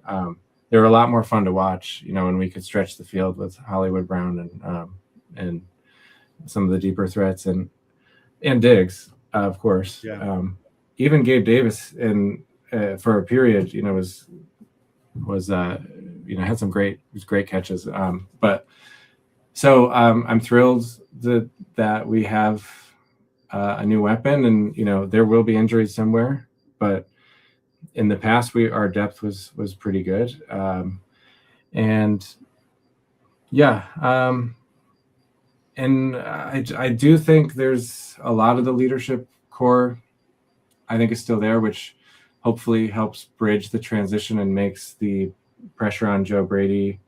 they were a lot more fun to watch, when we could stretch the field with Hollywood Brown and some of the deeper threats and Diggs, of course. Yeah. Even Gabe Davis for a period, had some great catches. But so I'm thrilled that we have a new weapon, and there will be injuries somewhere, but in the past, our depth was pretty good, and I do think there's a lot of the leadership core, I think, is still there, which hopefully helps bridge the transition and makes the pressure on Joe Brady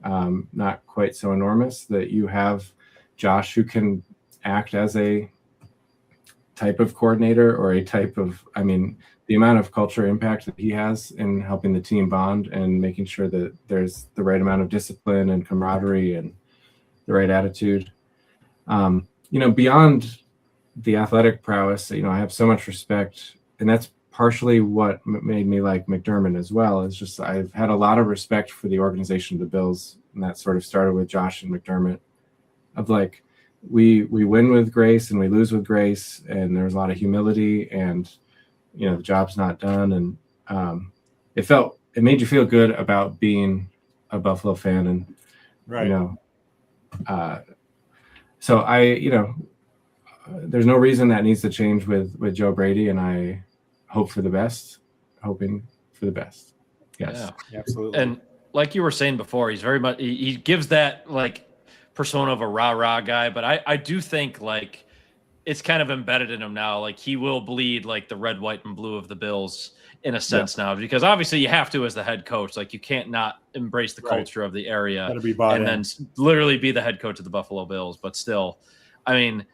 not quite so enormous. That you have Josh, who can act as a type of coordinator or a type of, the amount of culture impact that he has in helping the team bond and making sure that there's the right amount of discipline and camaraderie and the right attitude. Beyond the athletic prowess, I have so much respect, and that's partially what made me like McDermott as well. Is just I've had a lot of respect for the organization of the Bills, and that sort of started with Josh and McDermott. Of like, we win with grace and we lose with grace, and there's a lot of humility, and the job's not done, and it made you feel good about being a Buffalo fan, and Right. So there's no reason that needs to change with Joe Brady, and I hoping for the best. Yes. Yeah, absolutely. And like you were saying before, he's very much, he gives that like persona of a rah-rah guy, but I do think like it's kind of embedded in him now. Like he will bleed like the red, white, and blue of the Bills in a sense now, because obviously you have to as the head coach. Like you can't not embrace the culture of the area and then literally be the head coach of the Buffalo Bills. But still, I mean,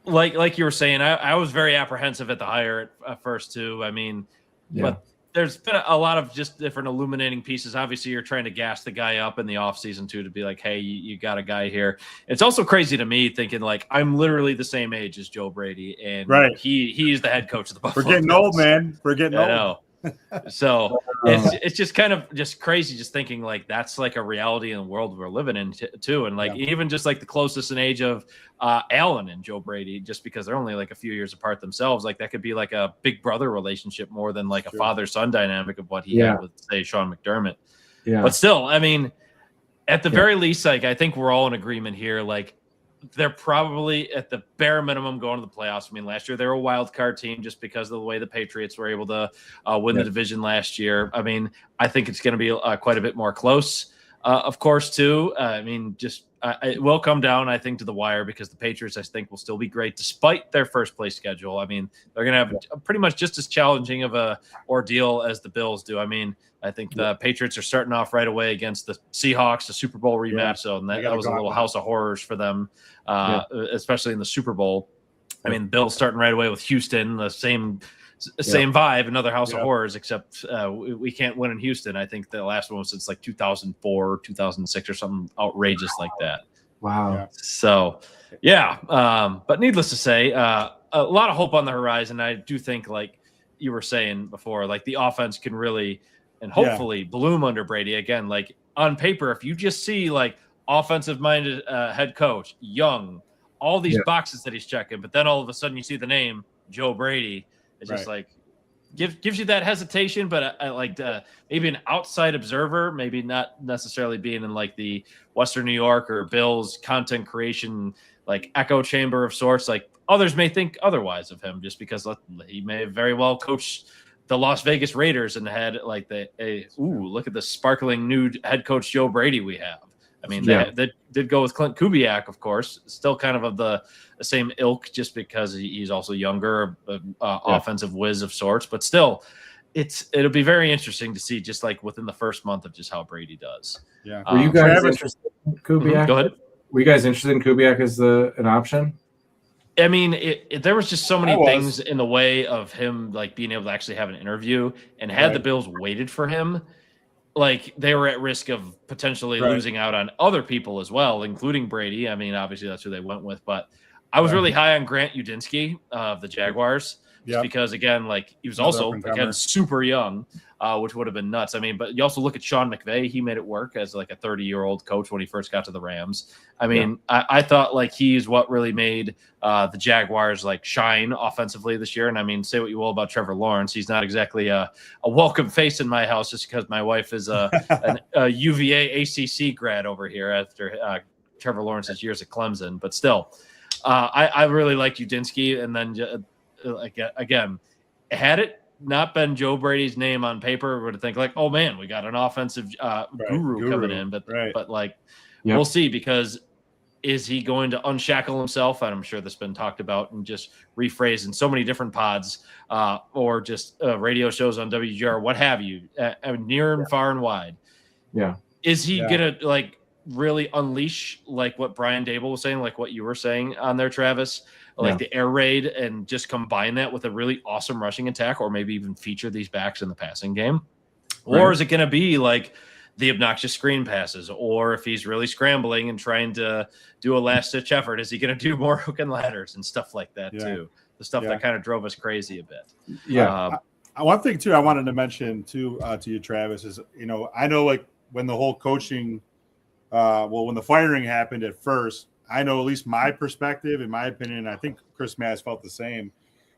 like you were saying, I was very apprehensive at the hire at first too. I mean, but there's been a lot of just different illuminating pieces. Obviously, you're trying to gas the guy up in the offseason too, to be like, hey, you got a guy here. It's also crazy to me thinking like I'm literally the same age as Joe Brady, and he's the head coach of the Buffalo We're getting Bills. old, man. We're getting old. I know. So it's just kind of just crazy just thinking like that's like a reality in the world we're living in too. And like even just like the closest in age of Allen and Joe Brady, just because they're only like a few years apart themselves, like that could be like a big brother relationship more than like a father-son dynamic of what he had with, say, Sean McDermott. Yeah. But still, I mean, at the very least, like I think we're all in agreement here. Like they're probably at the bare minimum going to the playoffs. I mean, last year they were a wild card team just because of the way the Patriots were able to win the division last year. I mean, I think it's going to be quite a bit more close, of course, too. I mean, just it will come down, I think, to the wire because the Patriots, I think, will still be great despite their first place schedule. I mean, they're going to have pretty much just as challenging of a ordeal as the Bills do. I mean, I think the Patriots are starting off right away against the Seahawks, the Super Bowl rematch. So that was a little house of horrors for them, especially in the Super Bowl. I mean, Bills starting right away with Houston, the same vibe, another house of horrors, except we can't win in Houston. I think the last one was since like 2004 or 2006 or something outrageous like that. Wow. Yeah. So, but needless to say, a lot of hope on the horizon. I do think, like you were saying before, like the offense can really and hopefully bloom under Brady again. Like on paper, if you just see like offensive-minded head coach, young, all these boxes that he's checking, but then all of a sudden you see the name Joe Brady. It's just like gives you that hesitation, but I like maybe an outside observer, maybe not necessarily being in like the Western New York or Bills content creation like echo chamber of sorts. Like others may think otherwise of him, just because he may have very well coached the Las Vegas Raiders and had like look at the sparkling new head coach Joe Brady we have. I mean, they did go with Clint Kubiak, of course, still kind of the same ilk, just because he's also younger, offensive whiz of sorts. But still, it'll be very interesting to see, just like within the first month of just how Brady does. Yeah. Were you guys interested in Kubiak? Go ahead. Were you guys interested in Kubiak as an option? I mean, there was just so many things in the way of him like being able to actually have an interview, and had the Bills waited for him, like they were at risk of potentially losing out on other people as well, including Brady. I mean, obviously that's who they went with, but I was really high on Grant Udinski of the Jaguars, just because again, like he was also again super young, which would have been nuts. I mean, but you also look at Sean McVay; he made it work as like a 30-year-old coach when he first got to the Rams. I mean, I thought like he's what really made the Jaguars like shine offensively this year. And I mean, say what you will about Trevor Lawrence, he's not exactly a welcome face in my house, just because my wife is a UVA ACC grad over here after Trevor Lawrence's years at Clemson. But still, I really liked Udinski. And then again, had it not been Joe Brady's name on paper, would think like, oh man, we got an offensive guru coming in. But like, we'll see, because is he going to unshackle himself? And I'm sure that's been talked about and just rephrased in so many different pods or just radio shows on WGR, what have you, near and far and wide. Yeah. Is he going to like really unleash like what Brian Dable was saying, like what you were saying on there, Travis, like the air raid, and just combine that with a really awesome rushing attack, or maybe even feature these backs in the passing game? Or is it going to be like the obnoxious screen passes, or if he's really scrambling and trying to do a last-ditch effort, is he going to do more hook and ladders and stuff like that too? The stuff that kind of drove us crazy a bit. Yeah. One thing too I wanted to mention too to you, Travis, is I know like when the whole coaching, when the firing happened at first, I know at least my perspective, in my opinion, I think Chris Mass felt the same.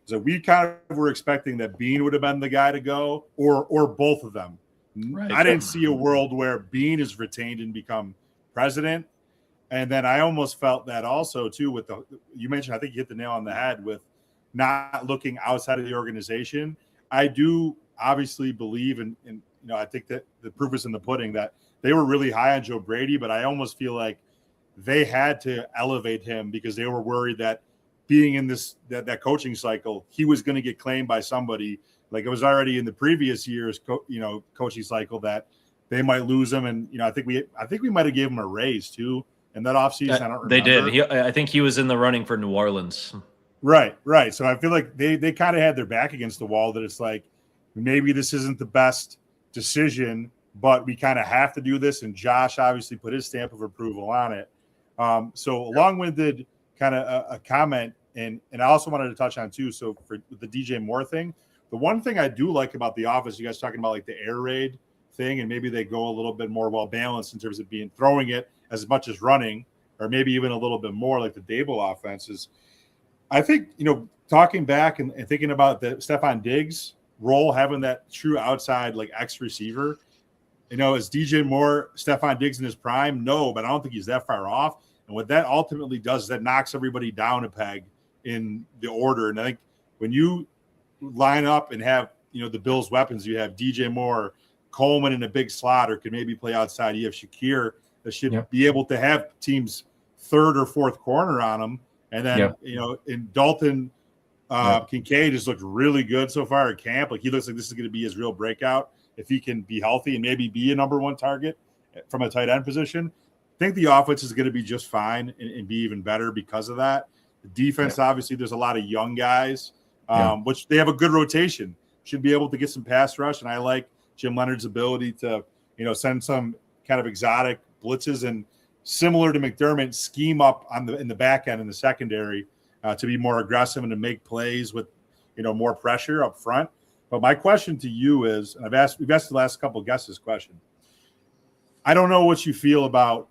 So we kind of were expecting that Bean would have been the guy to go, or both of them. Right. I didn't see a world where Bean is retained and become president. And then I almost felt that also too with you mentioned, I think you hit the nail on the head with not looking outside of the organization. I do obviously believe in I think that the proof is in the pudding that they were really high on Joe Brady, but I almost feel like they had to elevate him because they were worried that being in that coaching cycle, he was going to get claimed by somebody. Like it was already in the previous year's coaching cycle that they might lose him. And I think we might have gave him a raise too in that offseason. I don't remember. They did. I think he was in the running for New Orleans. Right. So I feel like they kind of had their back against the wall that it's like maybe this isn't the best decision, but we kind of have to do this. And Josh obviously put his stamp of approval on it. So long-winded kind of a comment. And I also wanted to touch on too. So for the DJ Moore thing, the one thing I do like about the offense, you guys talking about like the air raid thing, and maybe they go a little bit more well balanced in terms of throwing it as much as running, or maybe even a little bit more like the Dable offenses. I think, talking back and thinking about the Stephon Diggs role, having that true outside like X receiver, is DJ Moore Stephon Diggs in his prime? No, but I don't think he's that far off. And what that ultimately does is that knocks everybody down a peg in the order. And I think when you line up and have, the Bills' weapons, you have DJ Moore, Coleman in a big slot, or could maybe play outside. You have Shakir that should be able to have teams third or fourth corner on them. And then, in Dalton, Kincaid has looked really good so far at camp. Like he looks like this is going to be his real breakout if he can be healthy and maybe be a number one target from a tight end position. I think the offense is going to be just fine and be even better because of that. The defense, obviously, there's a lot of young guys, which they have a good rotation. Should be able to get some pass rush. And I like Jim Leonard's ability to, send some kind of exotic blitzes and similar to McDermott, scheme up in the back end in the secondary to be more aggressive and to make plays with, more pressure up front. But my question to you is, and we've asked the last couple of guests this question. I don't know what you feel about,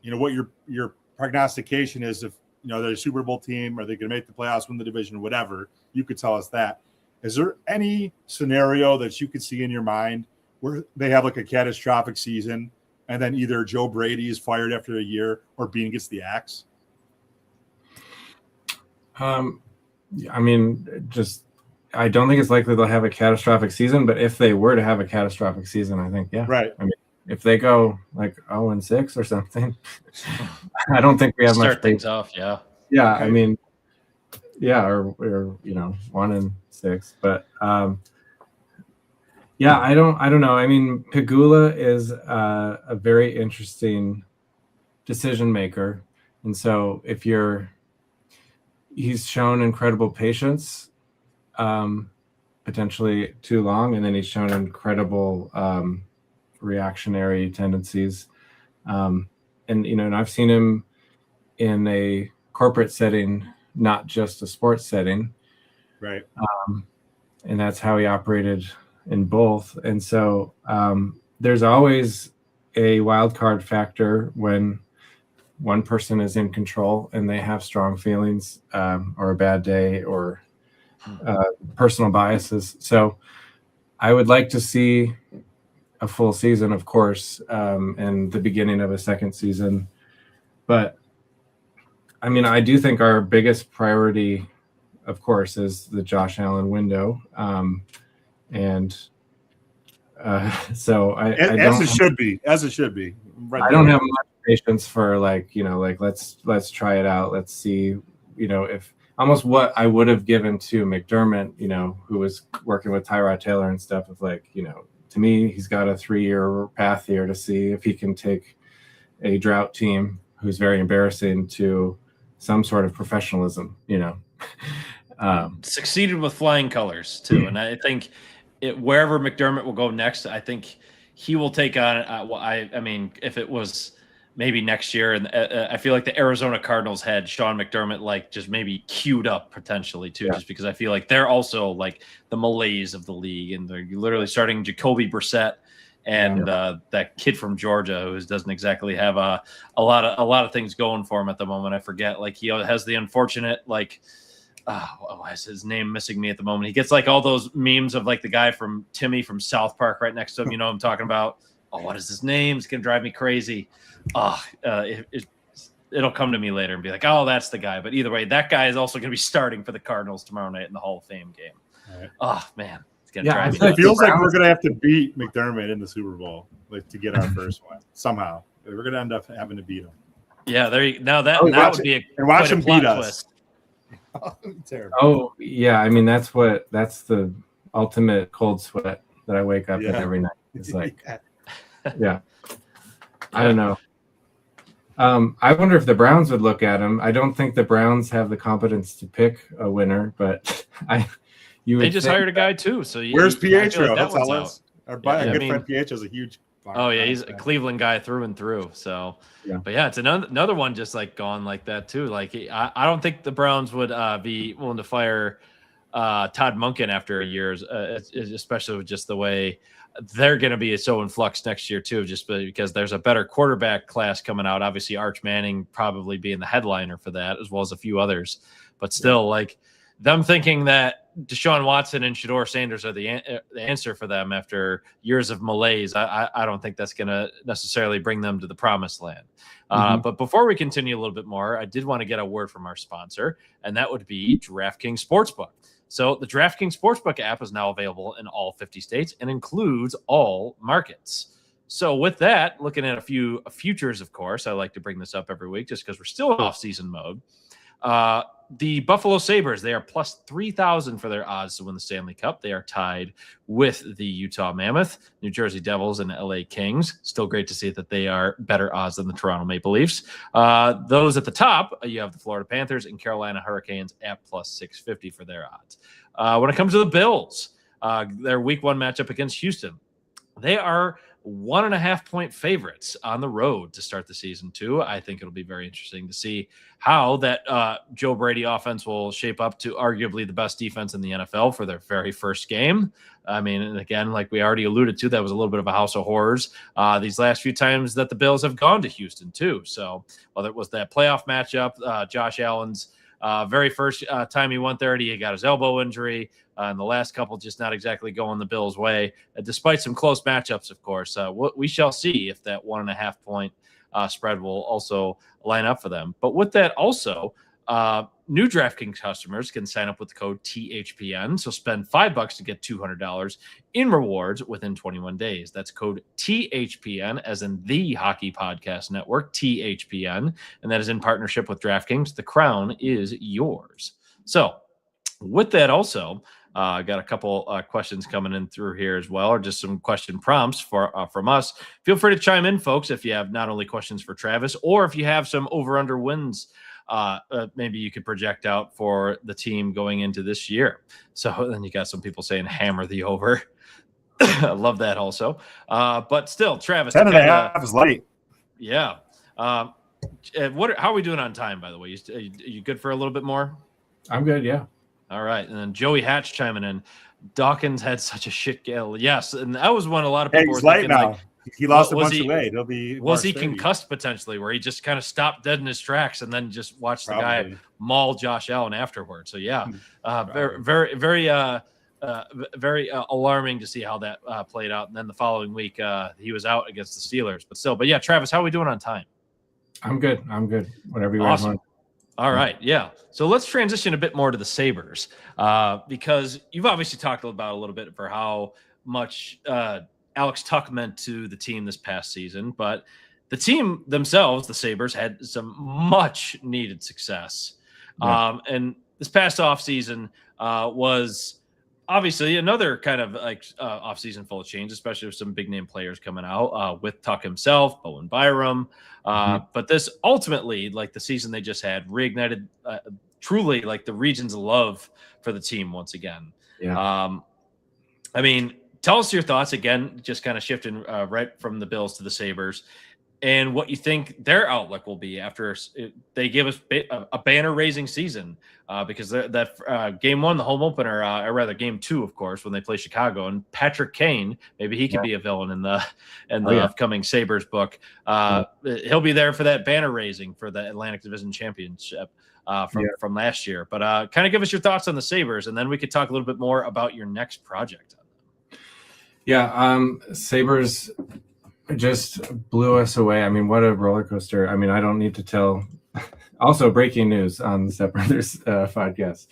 what your prognostication is if, they're a Super Bowl team, are they going to make the playoffs, win the division, whatever. You could tell us that. Is there any scenario that you could see in your mind where they have like a catastrophic season and then either Joe Brady is fired after a year or Bean gets the axe? I don't think it's likely they'll have a catastrophic season, but if they were to have a catastrophic season, I think, right. If they go like 0-6 or something, I don't think we have start much things off. Yeah. Yeah. Or 1-6, but I don't know. Pegula is a very interesting decision maker. And so he's shown incredible patience, potentially too long. And then he's shown incredible, reactionary tendencies. And I've seen him in a corporate setting, not just a sports setting. Right. And that's how he operated in both. And so there's always a wild card factor when one person is in control and they have strong feelings or a bad day or personal biases. So I would like to see a full season, of course, and the beginning of a second season. But I do think our biggest priority, of course, is the Josh Allen window. So as it should be. Right, I don't have much patience for let's try it out. Let's see, if almost what I would have given to McDermott, who was working with Tyrod Taylor and stuff, of to me, he's got a 3-year path here to see if he can take a drought team who's very embarrassing to some sort of professionalism, Succeeded with flying colors too. And I think wherever McDermott will go next, I think he will take on. I mean, if it was maybe next year, and I feel like the Arizona Cardinals had Sean McDermott like just maybe queued up potentially too, just because I feel like they're also like the malaise of the league, and they're literally starting Jacoby Brissett and that kid from Georgia who doesn't exactly have a lot of things going for him at the moment. I forget, like he has the unfortunate like. Why is his name missing me at the moment? He gets like all those memes of like the guy from Timmy from South Park right next to him. You know what I'm talking about? Oh, what is his name? It's gonna drive me crazy. It'll come to me later and be like, oh, that's the guy. But either way, that guy is also gonna be starting for the Cardinals tomorrow night in the Hall of Fame game. Right. Oh man, it's gonna drive me. It feels like we're gonna have to beat McDermott in the Super Bowl, like to get our first one somehow. We're gonna end up having to beat him. Yeah, there you now that would be and watch him beat us. Twist. Terrible. Oh yeah, I mean that's the ultimate cold sweat that I wake up in every night. It's like, I don't know. I wonder if the Browns would look at him. I don't think the Browns have the competence to pick a winner, but they just hired a guy too. So where's Pietro? Like tell us. Our good friend Pietro is a huge. He's a Cleveland guy through and through. So, but it's another one just like gone like that too. Like I don't think the Browns would be willing to fire Todd Monken after a year, especially with just the way they're going to be so in flux next year too, just because there's a better quarterback class coming out. Obviously, Arch Manning probably being the headliner for that, as well as a few others. But still, like them thinking that Deshaun Watson and Shedeur Sanders are the answer for them after years of malaise, I don't think that's going to necessarily bring them to the promised land. But before we continue a little bit more, I did want to get a word from our sponsor, and that would be DraftKings Sportsbook. So the DraftKings Sportsbook app is now available in all 50 states and includes all markets. So with that, looking at a few futures, of course, I like to bring this up every week just because we're still in off-season mode. The Buffalo Sabres, they are plus 3,000 for their odds to win the Stanley Cup. They are tied with the Utah Mammoth, New Jersey Devils, and LA Kings. Still great to see that they are better odds than the Toronto Maple Leafs. Those at the top, you have the Florida Panthers and Carolina Hurricanes at plus 650 for their odds. When it comes to the Bills, their week one matchup against Houston, they are 1.5 point favorites on the road to start the season too. I think it'll be very interesting to see how that Joe Brady offense will shape up to arguably the best defense in the NFL for their very first game. I mean, and again, like we already alluded to, that was a little bit of a house of horrors these last few times that the Bills have gone to Houston too. So whether it was that playoff matchup, Josh Allen's very first time he went there, he got his elbow injury. And the last couple just not exactly going the Bills' way, despite some close matchups, of course. We shall see if that 1.5 point spread will also line up for them. But with that also, new DraftKings customers can sign up with the code THPN. So spend $5 to get $200 in rewards within 21 days. That's code THPN, as in the Hockey Podcast Network, THPN. And that is in partnership with DraftKings. The crown is yours. So with that also, I got a couple questions coming in through here as well, or just some question prompts from us. Feel free to chime in, folks, if you have not only questions for Travis, or if you have some over-under wins maybe you could project out for the team going into this year. So then you got some people saying hammer the over. I love that also. But still, Travis. 10.5 is light. Yeah. How are we doing on time, by the way? You good for a little bit more? I'm good, yeah. All right, and then Joey Hatch chiming in. Dawkins had such a shit game. Yes, and that was one a lot of people were thinking. Now. Like, he lost a bunch of weight. He'll be. Was he concussed potentially, where he just kind of stopped dead in his tracks and then just watched the guy maul Josh Allen afterward? So yeah, very alarming to see how that played out. And then the following week, he was out against the Steelers. But yeah, Travis, how are we doing on time? I'm good. Whatever you guys want. All right, yeah. So let's transition a bit more to the Sabres because you've obviously talked about a little bit for how much Alex Tuck meant to the team this past season, but the team themselves, the Sabres, had some much needed success. Yeah. And this past offseason was obviously another kind of like offseason full of change, especially with some big name players coming out with Tuck himself, Bowen Byram. But this ultimately, like the season they just had, reignited truly like the region's love for the team once again. Yeah. I mean, tell us your thoughts again, just kind of shifting right from the Bills to the Sabres, and what you think their outlook will be after they give us a banner-raising season. Because that game one, the home opener, or rather game two, of course, when they play Chicago, and Patrick Kane, maybe he could be a villain in the upcoming Sabres book. He'll be there for that banner raising for the Atlantic Division Championship from last year. But kind of give us your thoughts on the Sabres, and then we could talk a little bit more about your next project. Yeah, Sabres just blew us away. I mean, what a roller coaster. I mean, I don't need to tell. Also, breaking news on the Step Brothers podcast.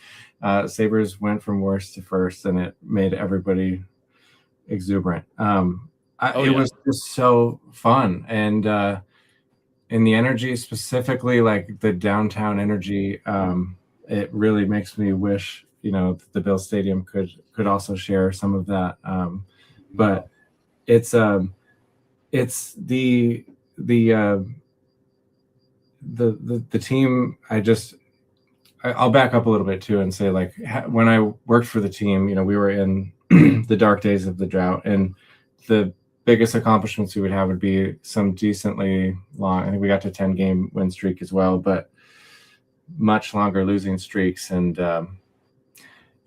Sabres went from worst to first, and it made everybody exuberant. It was just so fun. And in the energy, specifically like the downtown energy, it really makes me wish, the Bill Stadium could also share some of that. But it's the team. I'll back up a little bit too and say, like, when I worked for the team, we were in the dark days of the drought, and the biggest accomplishments we would have would be some decently long. I think we got to 10-game win streak as well, but much longer losing streaks. And and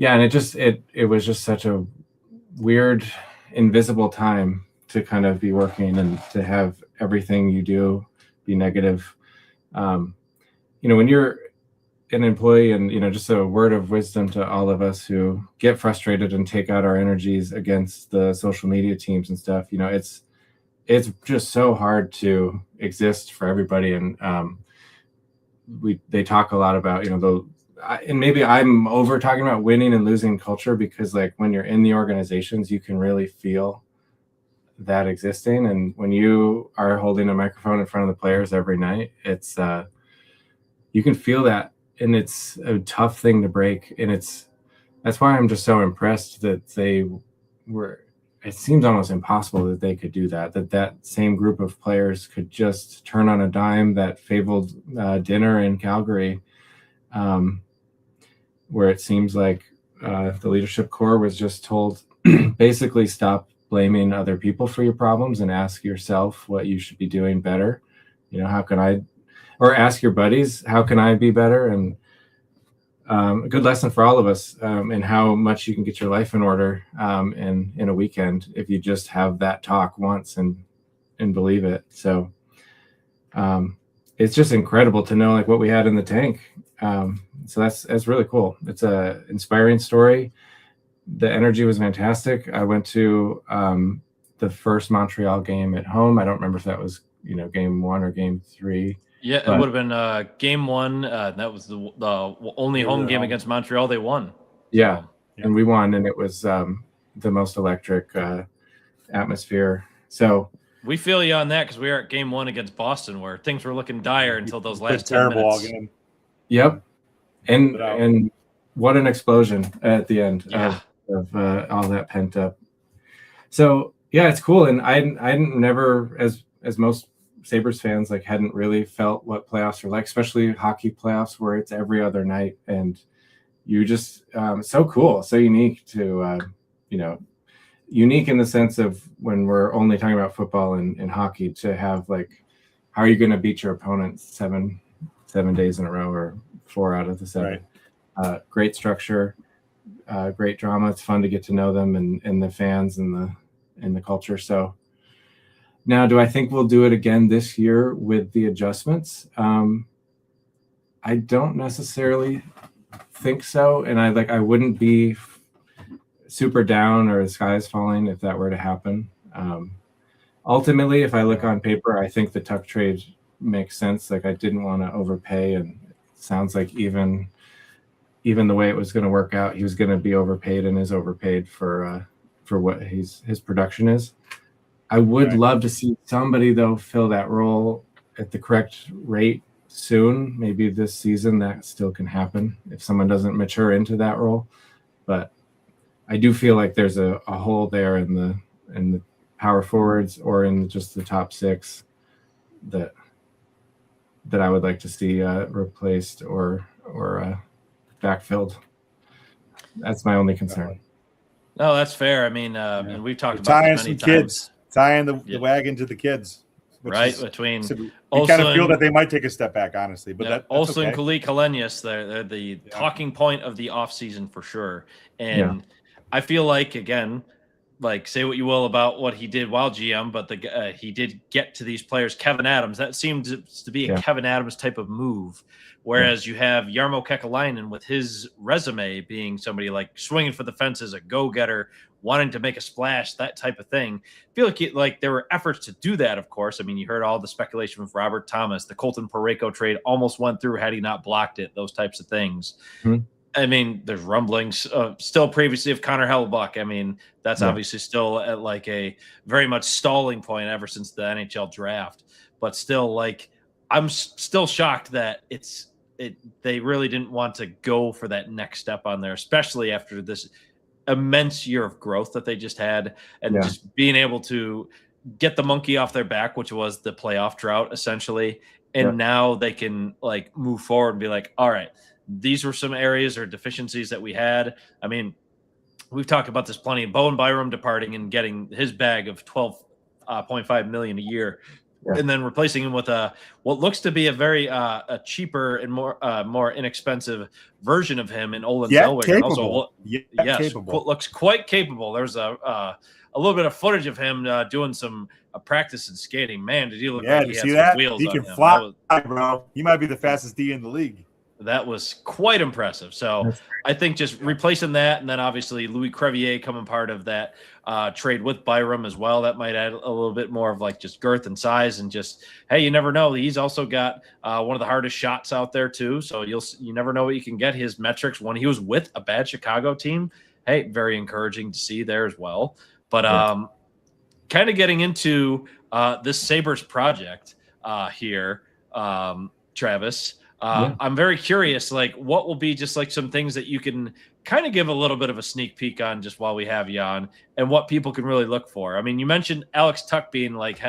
it was just such a weird, invisible time to kind of be working and to have everything you do be negative. When you're an employee, and just a word of wisdom to all of us who get frustrated and take out our energies against the social media teams and stuff, it's just so hard to exist for everybody. And they talk a lot about, and maybe I'm over talking about winning and losing culture, because like when you're in the organizations, you can really feel that existing. And when you are holding a microphone in front of the players every night, it's you can feel that, and it's a tough thing to break. And that's why I'm just so impressed that they were. It seems almost impossible that they could do that same group of players could just turn on a dime. That fabled dinner in Calgary, where it seems like the leadership core was just told, basically, stop blaming other people for your problems and ask yourself what you should be doing better. How can I, or ask your buddies, how can I be better? And a good lesson for all of us, and how much you can get your life in order in a weekend if you just have that talk once and believe it. So it's just incredible to know like what we had in the tank. So that's really cool. It's a inspiring story. The energy was fantastic. I went to the first Montreal game at home. I don't remember if that was game 1 or game 3. Yeah, it would have been game 1. That was the only home game against Montreal they won. Yeah, and we won, and it was the most electric atmosphere. So we feel you on that, because we were at game 1 against Boston, where things were looking dire until those last 10 minutes. Game. Yep, and what an explosion at the end of all that pent up. So yeah, it's cool, and I never, as most Sabres fans, like, hadn't really felt what playoffs are like, especially hockey playoffs where it's every other night, and you just so cool, so unique to unique in the sense of when we're only talking about football and hockey, to have like, how are you going to beat your opponent seven days in a row, or 4 out of the 7? Right. Great structure, great drama. It's fun to get to know them and the fans and the culture. So now, do I think we'll do it again this year with the adjustments? I don't necessarily think so. And I wouldn't be super down or the sky is falling if that were to happen. Ultimately, if I look on paper, I think the Tuck trade makes sense. Like, I didn't want to overpay, and it sounds like even the way it was going to work out, he was going to be overpaid and is overpaid for what his production is. I would love to see somebody, though, fill that role at the correct rate soon. Maybe this season that still can happen if someone doesn't mature into that role. But I do feel like there's a hole there in the power forwards, or in just the top 6 that I would like to see replaced or backfilled. That's my only concern. No, that's fair. I mean, and we've talked about tying this many some kids, times. tying the wagon to the kids, Right, between we kind of feel that they might take a step back, honestly. But that's also okay. and Kulik Kalenius, they're the talking point of the offseason for sure. And I feel like, again, like, say what you will about what he did while GM, but he did get to these players. Kevin Adams, that seems to be a Kevin Adams type of move. Whereas you have Jarmo Kekalainen with his resume being somebody like swinging for the fences, a go-getter, wanting to make a splash, that type of thing. I feel like there were efforts to do that, of course. I mean, you heard all the speculation with Robert Thomas. The Colton Parayko trade almost went through had he not blocked it, those types of things. Mm-hmm. I mean, there's rumblings still previously of Connor Hellebuck. I mean, that's obviously still at like a very much stalling point ever since the NHL draft. But still, like, I'm still shocked that they really didn't want to go for that next step on there, especially after this immense year of growth that they just had, and just being able to get the monkey off their back, which was the playoff drought essentially. And now they can like move forward and be like, all right, these were some areas or deficiencies that we had. I mean, we've talked about this plenty. Bowen Byram departing and getting his bag of $12.5 million a year. And then replacing him with what looks to be a very a cheaper and more inexpensive version of him in Olin Zellweger. Also, looks quite capable. There's a little bit of footage of him doing some practice and skating. Man, did he look like he had some wheels he on can him. fly, bro. He might be the fastest D in the league. That was quite impressive. So I think just replacing that, and then obviously Louis Crevier coming part of that trade with Byram as well. That might add a little bit more of like just girth and size, and just, hey, you never know. He's also got one of the hardest shots out there too. So you never know what you can get. His metrics when he was with a bad Chicago team, hey, very encouraging to see there as well. But kind of getting into this Sabres project here, Travis. I'm very curious, like, what will be just like some things that you can kind of give a little bit of a sneak peek on just while we have you on, and what people can really look for. I mean, you mentioned Alex Tuck being like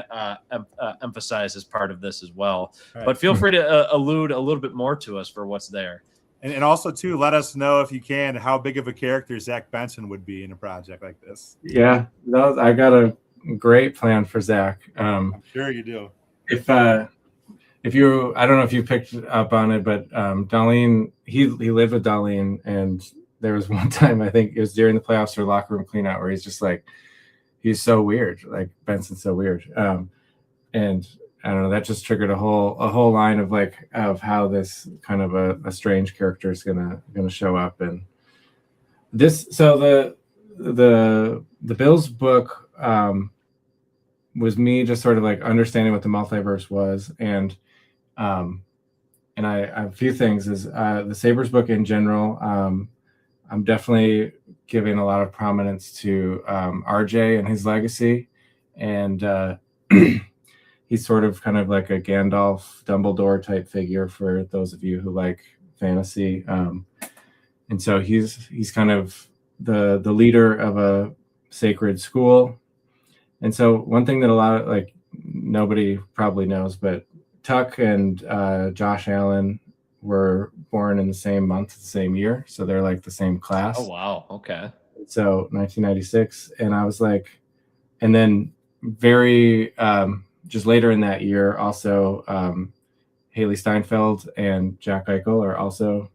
emphasized as part of this as well, but feel free to allude a little bit more to us for what's there. And also, too, let us know, if you can, how big of a character Zach Benson would be in a project like this. Yeah, I got a great plan for Zach. I'm sure you do. If you, I don't know if you picked up on it, but Darlene, he lived with Darlene, and there was one time, I think it was during the playoffs or locker room cleanout, where he's just like, he's so weird, like Benson's so weird, and I don't know, that just triggered a whole line of how this kind of a strange character is gonna show up. And this, so the Bills book was me just sort of like understanding what the multiverse was, and I a few things is the Sabres book in general. I'm definitely giving a lot of prominence to RJ and his legacy, and he's sort of kind of like a Gandalf, Dumbledore type figure for those of you who like fantasy, and so he's kind of the leader of a sacred school. And so one thing that a lot of, like, nobody probably knows, but Tuck and Josh Allen were born in the same month, the same year. So they're like the same class. Oh, wow. Okay. So 1996. And I was like, and then very, just later in that year, also Haley Steinfeld and Jack Eichel are also,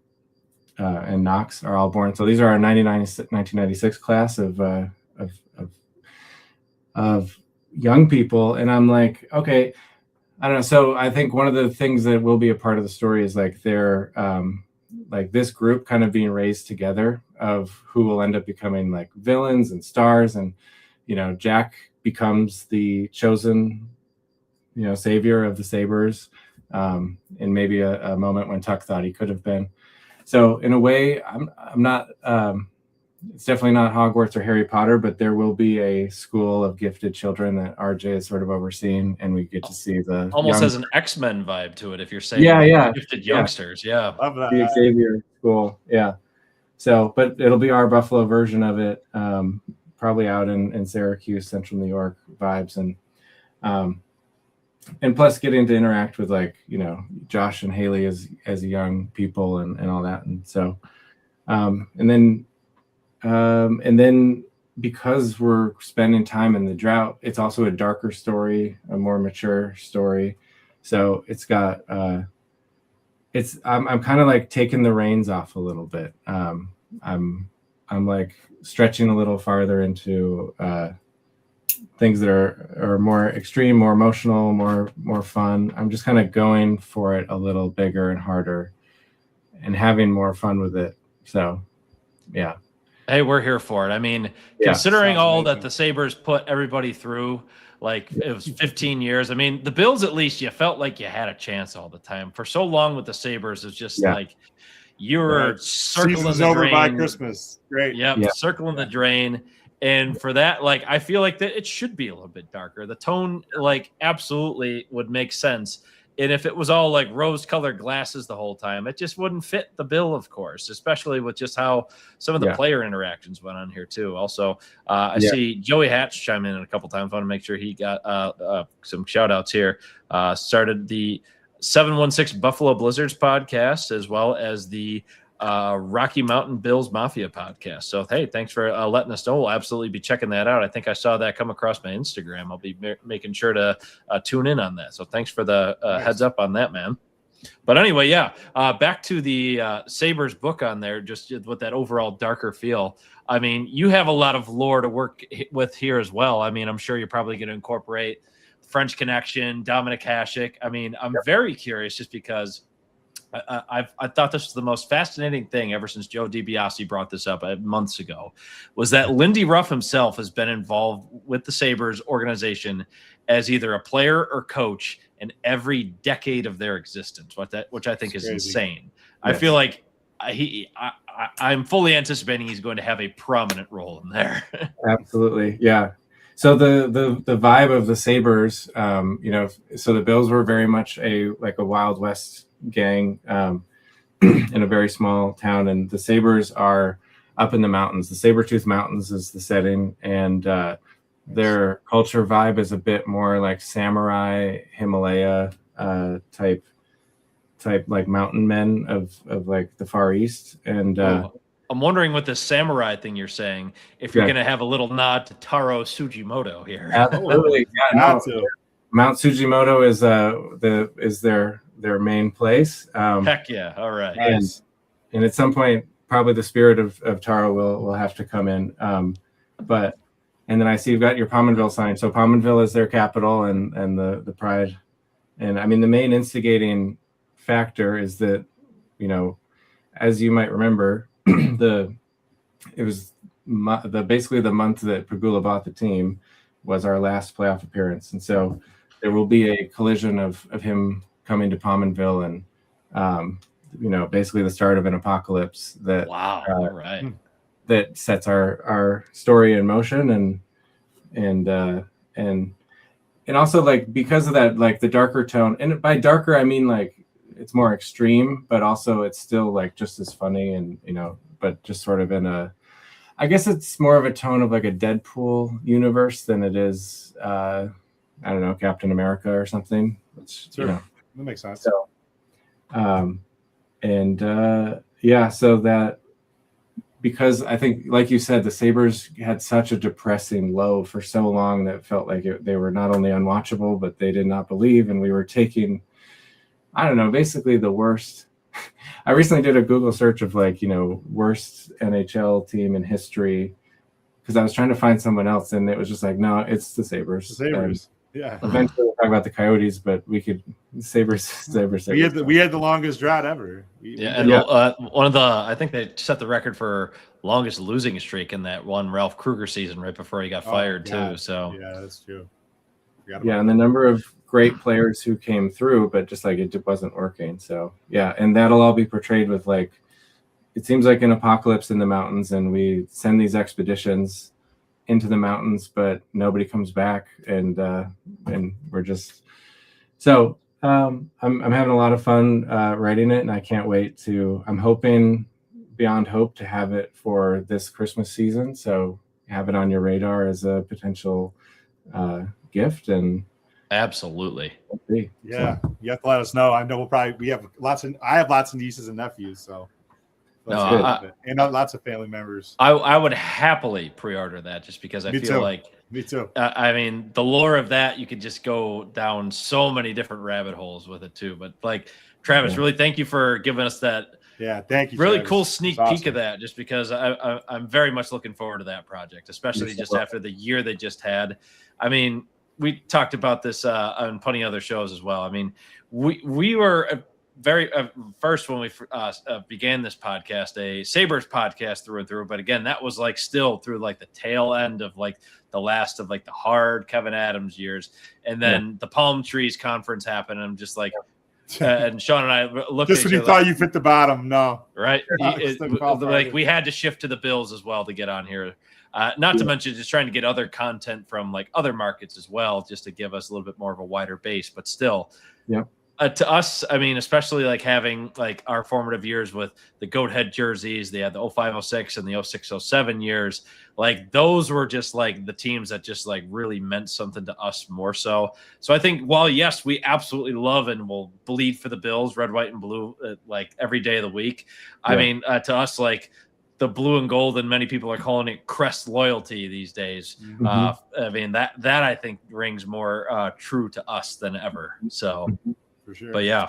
and Knox are all born. So these are our 1996 class of young people. And I'm like, okay, I don't know. So I think one of the things that will be a part of the story is like they're like this group kind of being raised together of who will end up becoming like villains and stars. And, you know, Jack becomes the chosen, you know, savior of the Sabres in maybe a moment when Tuck thought he could have been. So in a way, I'm not, it's definitely not Hogwarts or Harry Potter, but there will be a school of gifted children that RJ is sort of overseeing, and we get to see the almost has an X-Men vibe to it. If you're saying gifted youngsters, love that. The Xavier school, yeah. So, but it'll be our Buffalo version of it, probably out in Syracuse, Central New York vibes, and plus getting to interact with, like, you know, Josh and Haley as young people and all that, and so and then because we're spending time in the drought, it's also a darker story, a more mature story. So it's got I'm kind of like taking the reins off a little bit. I'm like stretching a little farther into things that are more extreme, more emotional, more fun. I'm just kind of going for it a little bigger and harder and having more fun with it. So yeah. Hey, we're here for it. I mean, considering all that the Sabres put everybody through, like it was 15 years. I mean, the Bills, at least you felt like you had a chance all the time. For so long with the Sabres, it's just like you were circling Season's the over drain. by Christmas. Great. Yep, circling the drain. And for that, like, I feel like that it should be a little bit darker. The tone, like, absolutely would make sense. And if it was all like rose-colored glasses the whole time, it just wouldn't fit the bill, of course, especially with just how some of the player interactions went on here, too. Also, I see Joey Hatch chime in a couple times. I want to make sure he got some shout-outs here. Started the 716 Buffalo Blizzards podcast, as well as the Rocky Mountain Bills Mafia podcast. So, hey, thanks for letting us know. We'll absolutely be checking that out. I think I saw that come across my Instagram. I'll be making sure to tune in on that. So thanks for the heads up on that, man. But anyway, back to the Sabres book on there, just with that overall darker feel. I mean, you have a lot of lore to work with here as well. I mean, I'm sure you're probably going to incorporate French Connection, Dominic Hasek. I mean, I'm very curious just because I thought this was the most fascinating thing ever since Joe DiBiase brought this up months ago, was that Lindy Ruff himself has been involved with the Sabres organization as either a player or coach in every decade of their existence, which I think is insane. Yes. I feel like I'm fully anticipating he's going to have a prominent role in there. Absolutely. Yeah. So the vibe of the Sabres, so the Bills were very much a Wild West gang in a very small town, and the Sabres are up in the mountains. The Sabertooth Mountains is the setting, and their culture vibe is a bit more like samurai Himalaya type like mountain men of like the Far East. And I'm wondering what the samurai thing you're saying, if you're going to have a little nod to Taro Tsujimoto here. Absolutely. Mount Tsujimoto is their main place. Heck yeah. All right. And at some point, probably the spirit of Taro will have to come in. And then I see you've got your Pominville sign. So Pominville is their capital and the pride. And I mean, the main instigating factor is that, as you might remember, it was basically the month that Pegula bought the team was our last playoff appearance. And so there will be a collision of him coming to Pominville and, basically the start of an apocalypse that, all right. That sets our story in motion and also like, because of that, like the darker tone, and by darker, I mean like it's more extreme, but also it's still like just as funny and, but just sort of in I guess it's more of a tone of like a Deadpool universe than it is, I don't know, Captain America or something. Sure. That makes sense. So, so that, because I think, like you said, the Sabres had such a depressing low for so long that it felt like they were not only unwatchable, but they did not believe. And we were taking, I don't know, basically the worst. I recently did a Google search of worst NHL team in history, because I was trying to find someone else, and it was just like, no, it's the Sabres. The Sabres. Yeah. Eventually we'll talk about the Coyotes, but we could Sabres. We had the longest drought ever. One of the, I think they set the record for longest losing streak in that one Ralph Kruger season right before he got fired too. So yeah, that's true. And the number of great players who came through, but just like it wasn't working. So yeah, and that'll all be portrayed with like, it seems like an apocalypse in the mountains, and we send these expeditions into the mountains, but nobody comes back, and we're just so I'm having a lot of fun writing it, and I can't wait to. I'm hoping beyond hope to have it for this Christmas season, so have it on your radar as a potential gift. And absolutely, yeah, you have to let us know. I know I have lots of nieces and nephews, so And lots of family members. I would happily pre-order that just because I feel like me too. I mean, the lore of that, you could just go down so many different rabbit holes with it too. But like, Travis, really thank you for giving us that. Yeah, thank you. Really Travis. cool sneak peek of that, just because I'm very much looking forward to that project, especially just after the year they just had. I mean, we talked about this on plenty of other shows as well. I mean, we were very first when we began this podcast, a Sabres podcast through and through. But again, that was like still through like the tail end of like the last of like the hard Kevin Adams years. And then the Palm Trees conference happened. And I'm just like, and Sean and I looked just at when you thought you fit the bottom. No, right. Like we had to shift to the Bills as well to get on here. Not to mention just trying to get other content from like other markets as well, just to give us a little bit more of a wider base, but still. Yeah. To us, I mean, especially like having like our formative years with the goat head jerseys, they had the 05-06 and the 06-07 years. Like those were just like the teams that just like really meant something to us more so. So I think while yes, we absolutely love and will bleed for the Bills, red, white, and blue, like every day of the week. Yeah. I mean, to us, like the blue and gold, and many people are calling it crest loyalty these days. Mm-hmm. I mean, that I think rings more true to us than ever. So. For sure. But yeah,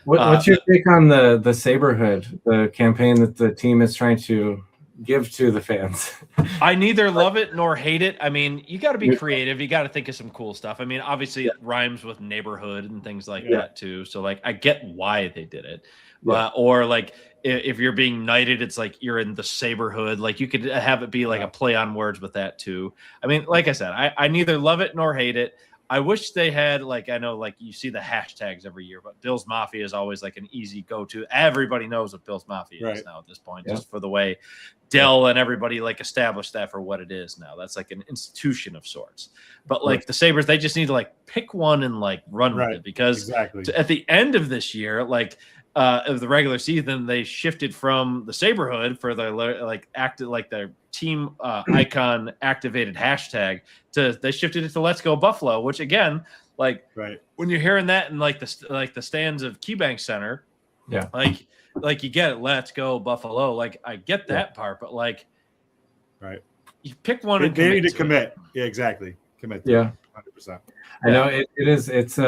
what's your take on the Saberhood, the campaign that the team is trying to give to the fans? I neither love it nor hate it. I mean, you got to be creative. You got to think of some cool stuff. I mean, obviously it rhymes with neighborhood and things like that too. So like, I get why they did it. Or like if you're being knighted, it's like you're in the Saberhood. Like you could have it be like a play on words with that too. I mean, like I said, I neither love it nor hate it. I wish they had, like, I know, like, you see the hashtags every year, but Bills Mafia is always, like, an easy go-to. Everybody knows what Bills Mafia is now at this point, just for the way Dell and everybody, like, established that for what it is now. That's, like, an institution of sorts. But, like, the Sabres, they just need to, like, pick one and, like, run with it. Because at the end of this year, like, of the regular season, they shifted from the Saberhood for the, like, acted like their team icon activated hashtag to they shifted it to Let's Go Buffalo, which again, like when you're hearing that in like the stands of KeyBank Center, like you get it, Let's Go Buffalo. Like I get that part, but like you pick one and they need to commit. Yeah, exactly. Commit. 100%. I know it's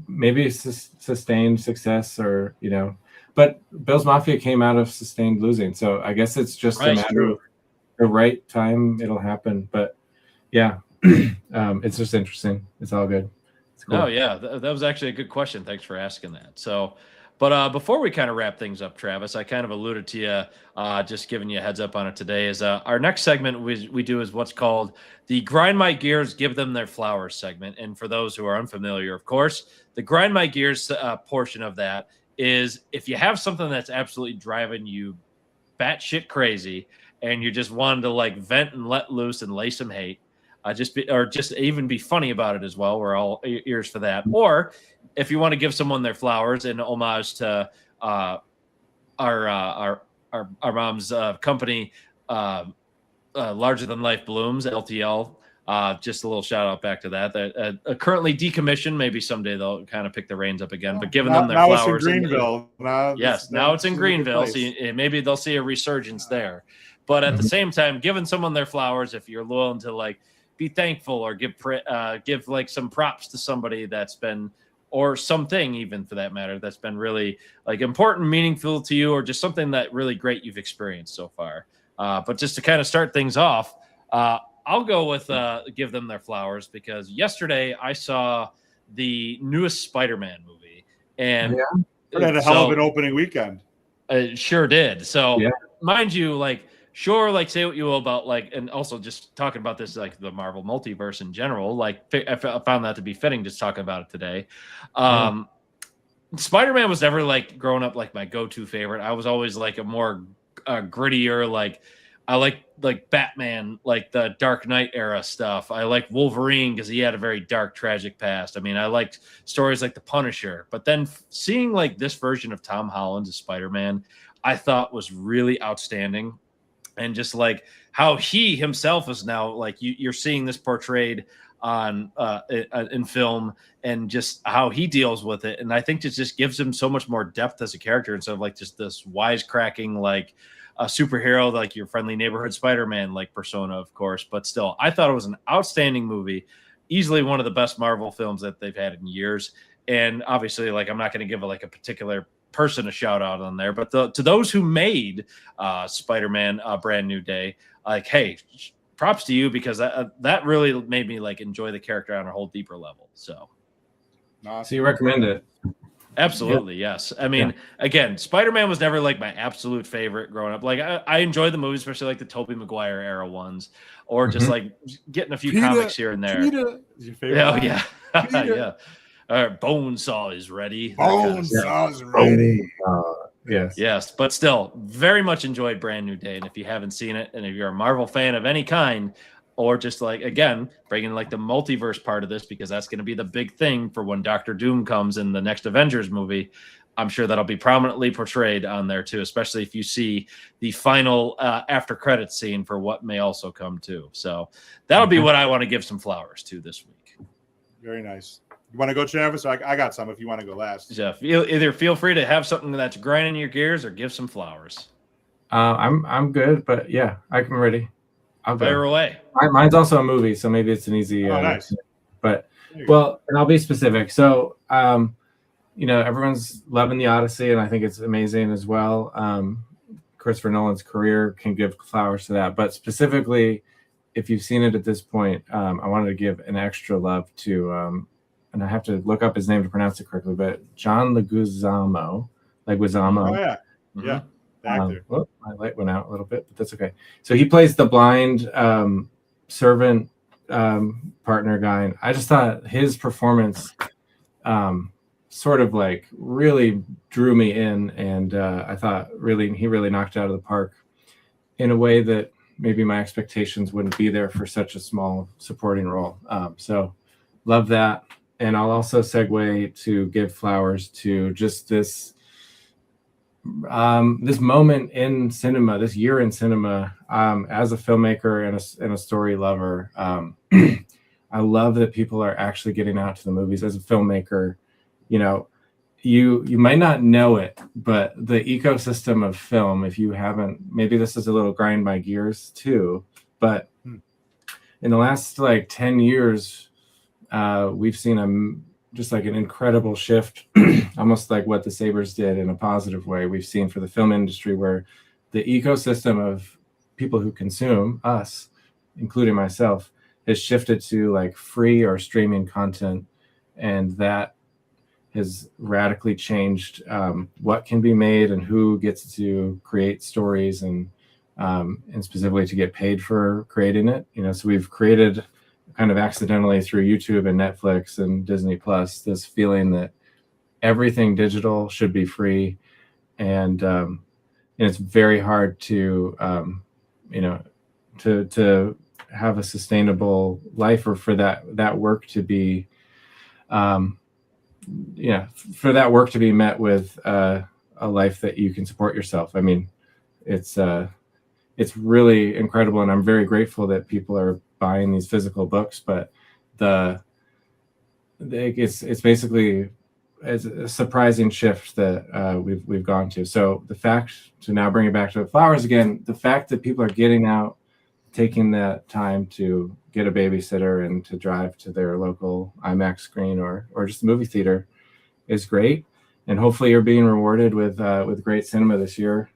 maybe sustained success, or but Bills Mafia came out of sustained losing, so I guess it's just a matter of the right time it'll happen. But it's just interesting. It's all good. It's cool. Oh yeah, that was actually a good question. Thanks for asking that. So, but before we kind of wrap things up, Travis, I kind of alluded to you, just giving you a heads up on it today. Is our next segment we do is what's called the Grind My Gears, Give Them Their Flowers segment. And for those who are unfamiliar, of course, the Grind My Gears portion of that is if you have something that's absolutely driving you batshit crazy, and you just wanted to like vent and let loose and lay some hate, just even be funny about it as well. We're all ears for that. Or if you want to give someone their flowers in homage to our mom's company, Larger Than Life Blooms, LTL. Just a little shout out back to that. Currently decommissioned. Maybe someday they'll kind of pick the reins up again. But giving them their flowers. Now it's in Greenville. Now it's in Greenville. So maybe they'll see a resurgence there. But at the same time, giving someone their flowers, if you're willing to like be thankful or give like some props to somebody that's been, or something even for that matter, that's been really like important, meaningful to you, or just something that really great you've experienced so far. But just to kind of start things off, I'll go with give them their flowers, because yesterday I saw the newest Spider-Man movie, and it had a hell of an opening weekend. It sure did. So mind you, like, sure, like say what you will about like, and also just talking about this, like the Marvel multiverse in general, like I found that to be fitting just talking about it today. Spider-Man was never like growing up like my go-to favorite. I was always like a more grittier, like I like Batman, like the Dark Knight era stuff. I like Wolverine because he had a very dark, tragic past. I mean, I liked stories like The Punisher. But then seeing like this version of Tom Holland as Spider-Man, I thought was really outstanding. And just like how he himself is now, like you're seeing this portrayed on in film, and just how he deals with it. And I think it just gives him so much more depth as a character instead of like just this wisecracking, like a superhero like your friendly neighborhood Spider-Man like persona, of course, but still, I thought it was an outstanding movie, easily one of the best Marvel films that they've had in years. And obviously, like, I'm not going to give a particular person a shout out on there, but to those who made Spider-Man Brand New Day, like, hey, props to you, because that really made me like enjoy the character on a whole deeper level. So you recommend it? Absolutely, yes. I mean, again, Spider-Man was never like my absolute favorite growing up. Like, I enjoyed the movies, especially like the Tobey Maguire era ones, or just like getting a few comics here and there. Peter is your favorite. Oh yeah, yeah. Bonesaw is ready. Bonesaw is ready. Yes, but still, very much enjoyed Brand New Day. And if you haven't seen it, and if you're a Marvel fan of any kind, or just like, again, bringing like the multiverse part of this, because that's going to be the big thing for when Doctor Doom comes in the next Avengers movie. I'm sure that'll be prominently portrayed on there too, especially if you see the final after credits scene for what may also come too. So that'll be what I want to give some flowers to this week. Very nice. You want to go, Travis? I got some if you want to go last. Jeff, either feel free to have something that's grinding your gears or give some flowers. I'm good, but yeah, I'm ready. I'll fire away. Mine's also a movie, so maybe it's an easy. Nice. But and I'll be specific. So, everyone's loving the Odyssey, and I think it's amazing as well. Christopher Nolan's career can give flowers to that, but specifically, if you've seen it at this point, I wanted to give an extra love to, and I have to look up his name to pronounce it correctly, but John Leguizamo. Oh yeah, yeah. Actor. My light went out a little bit, but that's okay. So he plays the blind servant partner guy, and I just thought his performance sort of like really drew me in, and I thought he really knocked it out of the park in a way that maybe my expectations wouldn't be there for such a small supporting role. So love that, and I'll also segue to give flowers to just this moment in cinema, this year in cinema, as a filmmaker and a story lover. I love that people are actually getting out to the movies. As a filmmaker, you might not know it, but the ecosystem of film, if you haven't, maybe this is a little grind my gears too, but in the last 10 years, we've seen just like an incredible shift, almost like what the Sabres did in a positive way. We've seen for the film industry, where the ecosystem of people who consume us, including myself, has shifted to like free or streaming content. And that has radically changed what can be made and who gets to create stories, and specifically to get paid for creating it. So we've created kind of accidentally through YouTube and Netflix and Disney Plus, this feeling that everything digital should be free, and it's very hard to to have a sustainable life, or for that work to be for that work to be met with a life that you can support yourself. I mean, it's really incredible, and I'm very grateful that people are buying these physical books, but it's basically a surprising shift that we've gone to. So the fact, to now bring it back to the flowers again, the fact that people are getting out, taking that time to get a babysitter and to drive to their local IMAX screen or just a movie theater is great. And hopefully you're being rewarded with great cinema this year.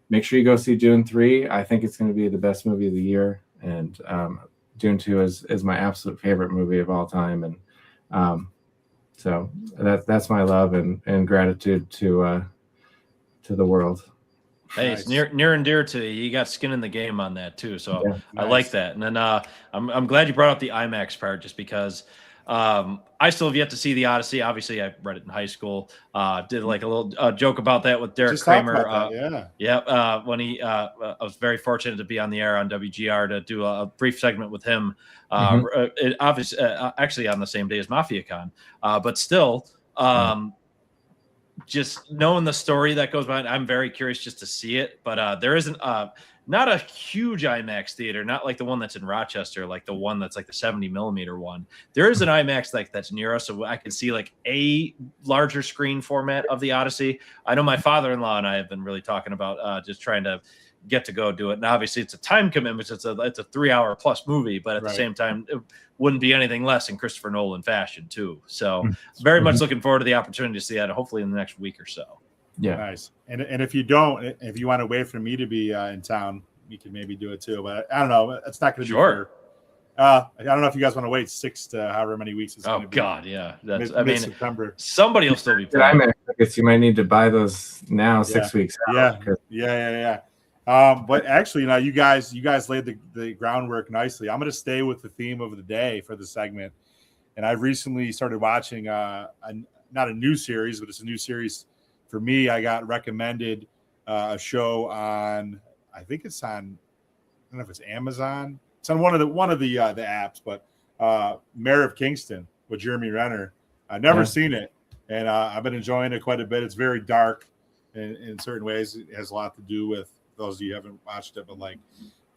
Make sure you go see Dune 3. I think it's going to be the best movie of the year. And Dune 2 is my absolute favorite movie of all time. And so that's my love and gratitude to the world. Hey, nice. It's near and dear to you. You got skin in the game on that too, so yeah, I like that. And then I'm glad you brought up the IMAX part, just because I still have yet to see the Odyssey. Obviously, I read it in high school. Did like a little joke about that with Derek Kramer. When I was very fortunate to be on the air on WGR to do a brief segment with him. Obviously, actually on the same day as MafiaCon, but still. Just knowing the story that goes behind, I'm very curious just to see it. But there isn't not a huge IMAX theater, not like the one that's in Rochester, like the one that's like the 70 millimeter one. There is an IMAX that's near us, so I can see like a larger screen format of the Odyssey. I know my father-in-law and I have been really talking about just trying to get to go do it. And obviously it's a time commitment. It's a 3-hour plus movie, but at the same time, it wouldn't be anything less in Christopher Nolan fashion too. So very much looking forward to the opportunity to see that, hopefully in the next week or so. Yeah. Nice. And if you want to wait for me to be in town, we can maybe do it too. But I don't know. It's not going to be for, I don't know if you guys want to wait 6 to however many weeks it's going to be. Oh God, yeah. That's September. Somebody will still be playing. playing. I guess you might need to buy those now, 6 weeks out. Yeah. But actually, you guys laid the groundwork nicely. I'm going to stay with the theme of the day for the segment. And I've recently started watching not a new series, but it's a new series for me. I got recommended a show on, I think it's on, I don't know if it's Amazon. It's on one of the apps, but Mayor of Kingston with Jeremy Renner. I've never seen it, and I've been enjoying it quite a bit. It's very dark in certain ways. It has a lot to do with those of you who haven't watched it, but like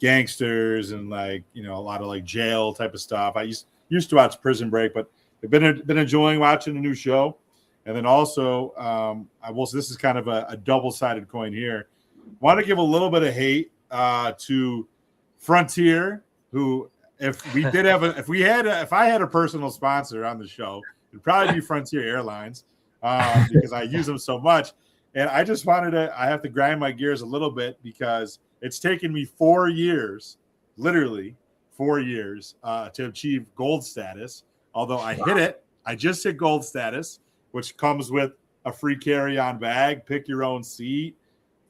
gangsters and like, a lot of like jail type of stuff. I used to watch Prison Break, but I've been enjoying watching a new show. And then also, this is kind of a double-sided coin here. Want to give a little bit of hate to Frontier, who if I had a personal sponsor on the show, it'd probably be Frontier Airlines because I use them so much. And I just I have to grind my gears a little bit because it's taken me 4 years, literally 4 years, to achieve gold status. Although I hit it, I just hit gold status, which comes with a free carry-on bag, pick your own seat,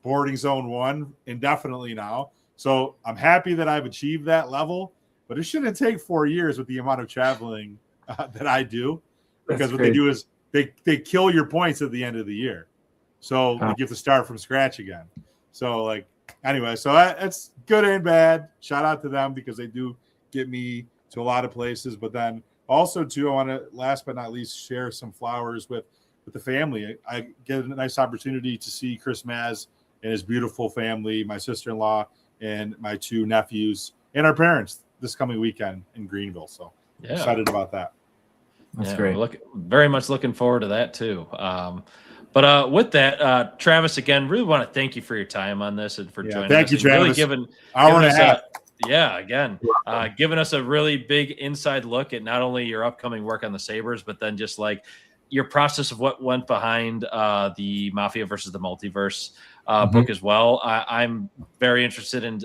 boarding zone 1 indefinitely now. So I'm happy that I've achieved that level, but it shouldn't take 4 years with the amount of traveling that I do, because what they do is they kill your points at the end of the year. So you have to start from scratch again. So anyway, so that's good and bad. Shout out to them because they do get me to a lot of places. But then also too, I want to last but not least share some flowers with the family. I get a nice opportunity to see Chris Maz and his beautiful family, my sister-in-law and my 2 nephews and our parents this coming weekend in Greenville. So excited about that. That's great. Very much looking forward to that too. But with that, Travis, again, really want to thank you for your time on this and for joining us. Thank you, Travis. Really giving us a really big inside look at not only your upcoming work on the Sabres, but then just like your process of what went behind the Mafia versus the Multiverse book as well. I'm very interested in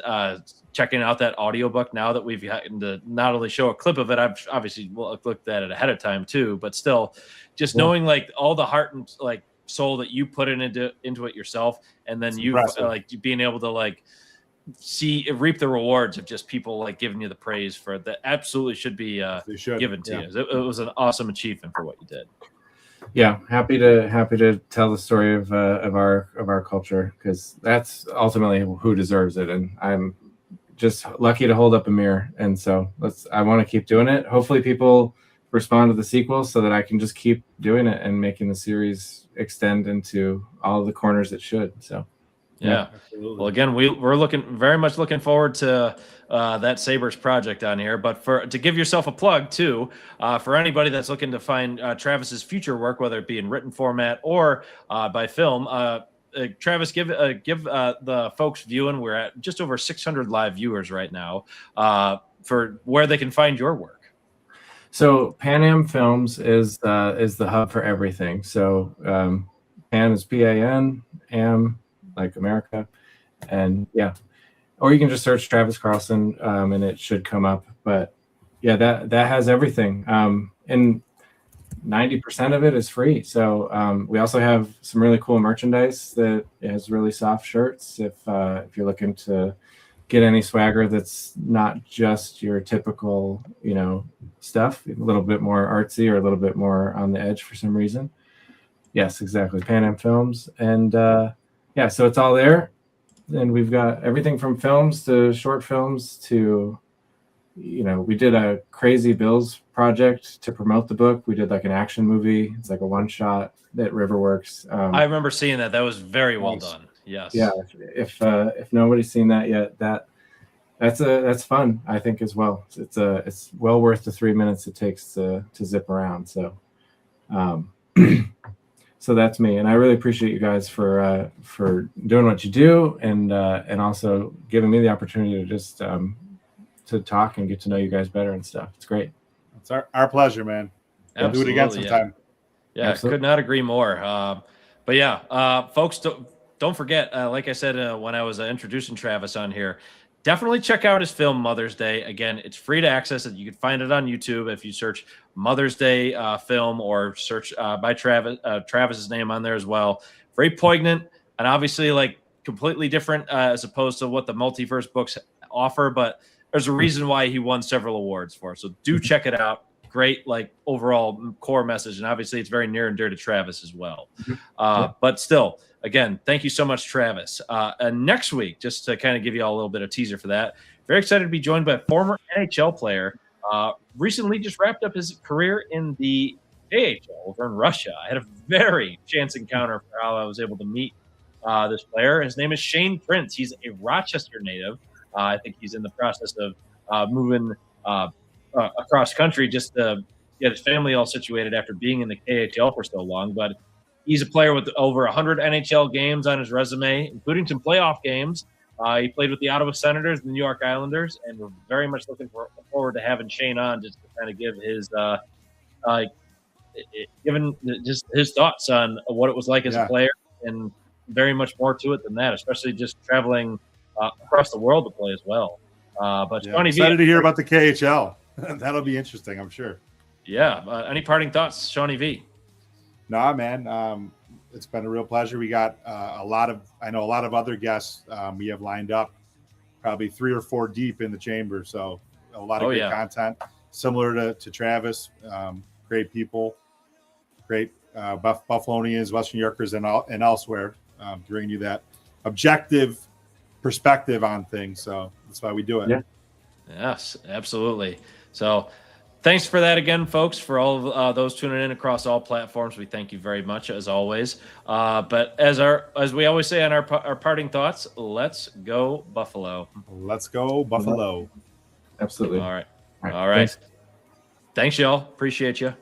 checking out that audiobook now that we've gotten to not only show a clip of it. I've obviously looked at it ahead of time too, but still just knowing like all the heart and like soul that you put into it yourself, and then you like being able to like reap the rewards of just people like giving you the praise for that. Absolutely should be given to you. It was an awesome achievement for what you did. Yeah, happy to tell the story of our culture, because that's ultimately who deserves it, and I'm just lucky to hold up a mirror. And so I want to keep doing it. Hopefully people respond to the sequel so that I can just keep doing it and making the series extend into all the corners it should. So yeah. Well, again, we're very much looking forward to that Sabres project on here. But to give yourself a plug too, for anybody that's looking to find Travis's future work, whether it be in written format or by film, Travis, give the folks viewing. We're at just over 600 live viewers right now for where they can find your work. So Pan Am Films is the hub for everything. So Pan is PAN, Am like America, and or you can just search Travis Carlson and it should come up. But that has everything, and 90% of it is free. So we also have some really cool merchandise that has really soft shirts. If you're looking to get any swagger that's not just your typical, stuff, a little bit more artsy or a little bit more on the edge for some reason. Yes, exactly. Pan Am Films. And so it's all there. And we've got everything from films to short films to, we did a Crazy Bills project to promote the book. We did like an action movie. It's like a one shot at Riverworks. I remember seeing that. That was very well done. Yes. Yeah. If nobody's seen that yet, that's fun, I think, as well. It's well worth the 3 minutes it takes to zip around. So, So that's me, and I really appreciate you guys for doing what you do, and also giving me the opportunity to just to talk and get to know you guys better and stuff. It's great. It's our pleasure, man. We'll do it again sometime. Yeah, could not agree more. But yeah, folks, don't forget, like I said when I was introducing Travis on here, definitely check out his film Mother's Day. Again, it's free to access. You can find it on YouTube if you search Mother's Day film, or search by Travis's name on there as well. Very poignant, and obviously like completely different as opposed to what the Multiverse books offer, but there's a reason why he won several awards for. So do check it out. Great, like overall core message, and obviously it's very near and dear to Travis as well. But still, again, thank you so much, Travis. And next week, just to kind of give you all a little bit of teaser for that, very excited to be joined by a former NHL player. Recently just wrapped up his career in the AHL over in Russia. I had a very chance encounter for how I was able to meet this player. His name is Shane Prince. He's a Rochester native. I think he's in the process of moving across country just to get his family all situated after being in the KHL for so long. But he's a player with over 100 NHL games on his resume, including some playoff games. He played with the Ottawa Senators and the New York Islanders, and we're very much looking forward to having Shane on just to kind of give his just his thoughts on what it was like as a player, and very much more to it than that, especially just traveling across the world to play as well. But Shawnee V, excited to hear about the KHL. That'll be interesting, I'm sure. Yeah. Any parting thoughts, Shawnee V? Nah, man. It's been a real pleasure. We got a lot of other guests we have lined up, probably 3 or 4 deep in the chamber. So a lot of great content, similar to Travis. Great people, great Buffalonians, Western New Yorkers, and elsewhere, bringing you that objective perspective on things. So that's why we do it. Yeah. Yes, absolutely. So thanks for that again, folks, for all of those tuning in across all platforms. We thank you very much, as always. But as we always say on our parting thoughts, let's go Buffalo. Let's go Buffalo. Absolutely. All right. Thanks, y'all. Appreciate you.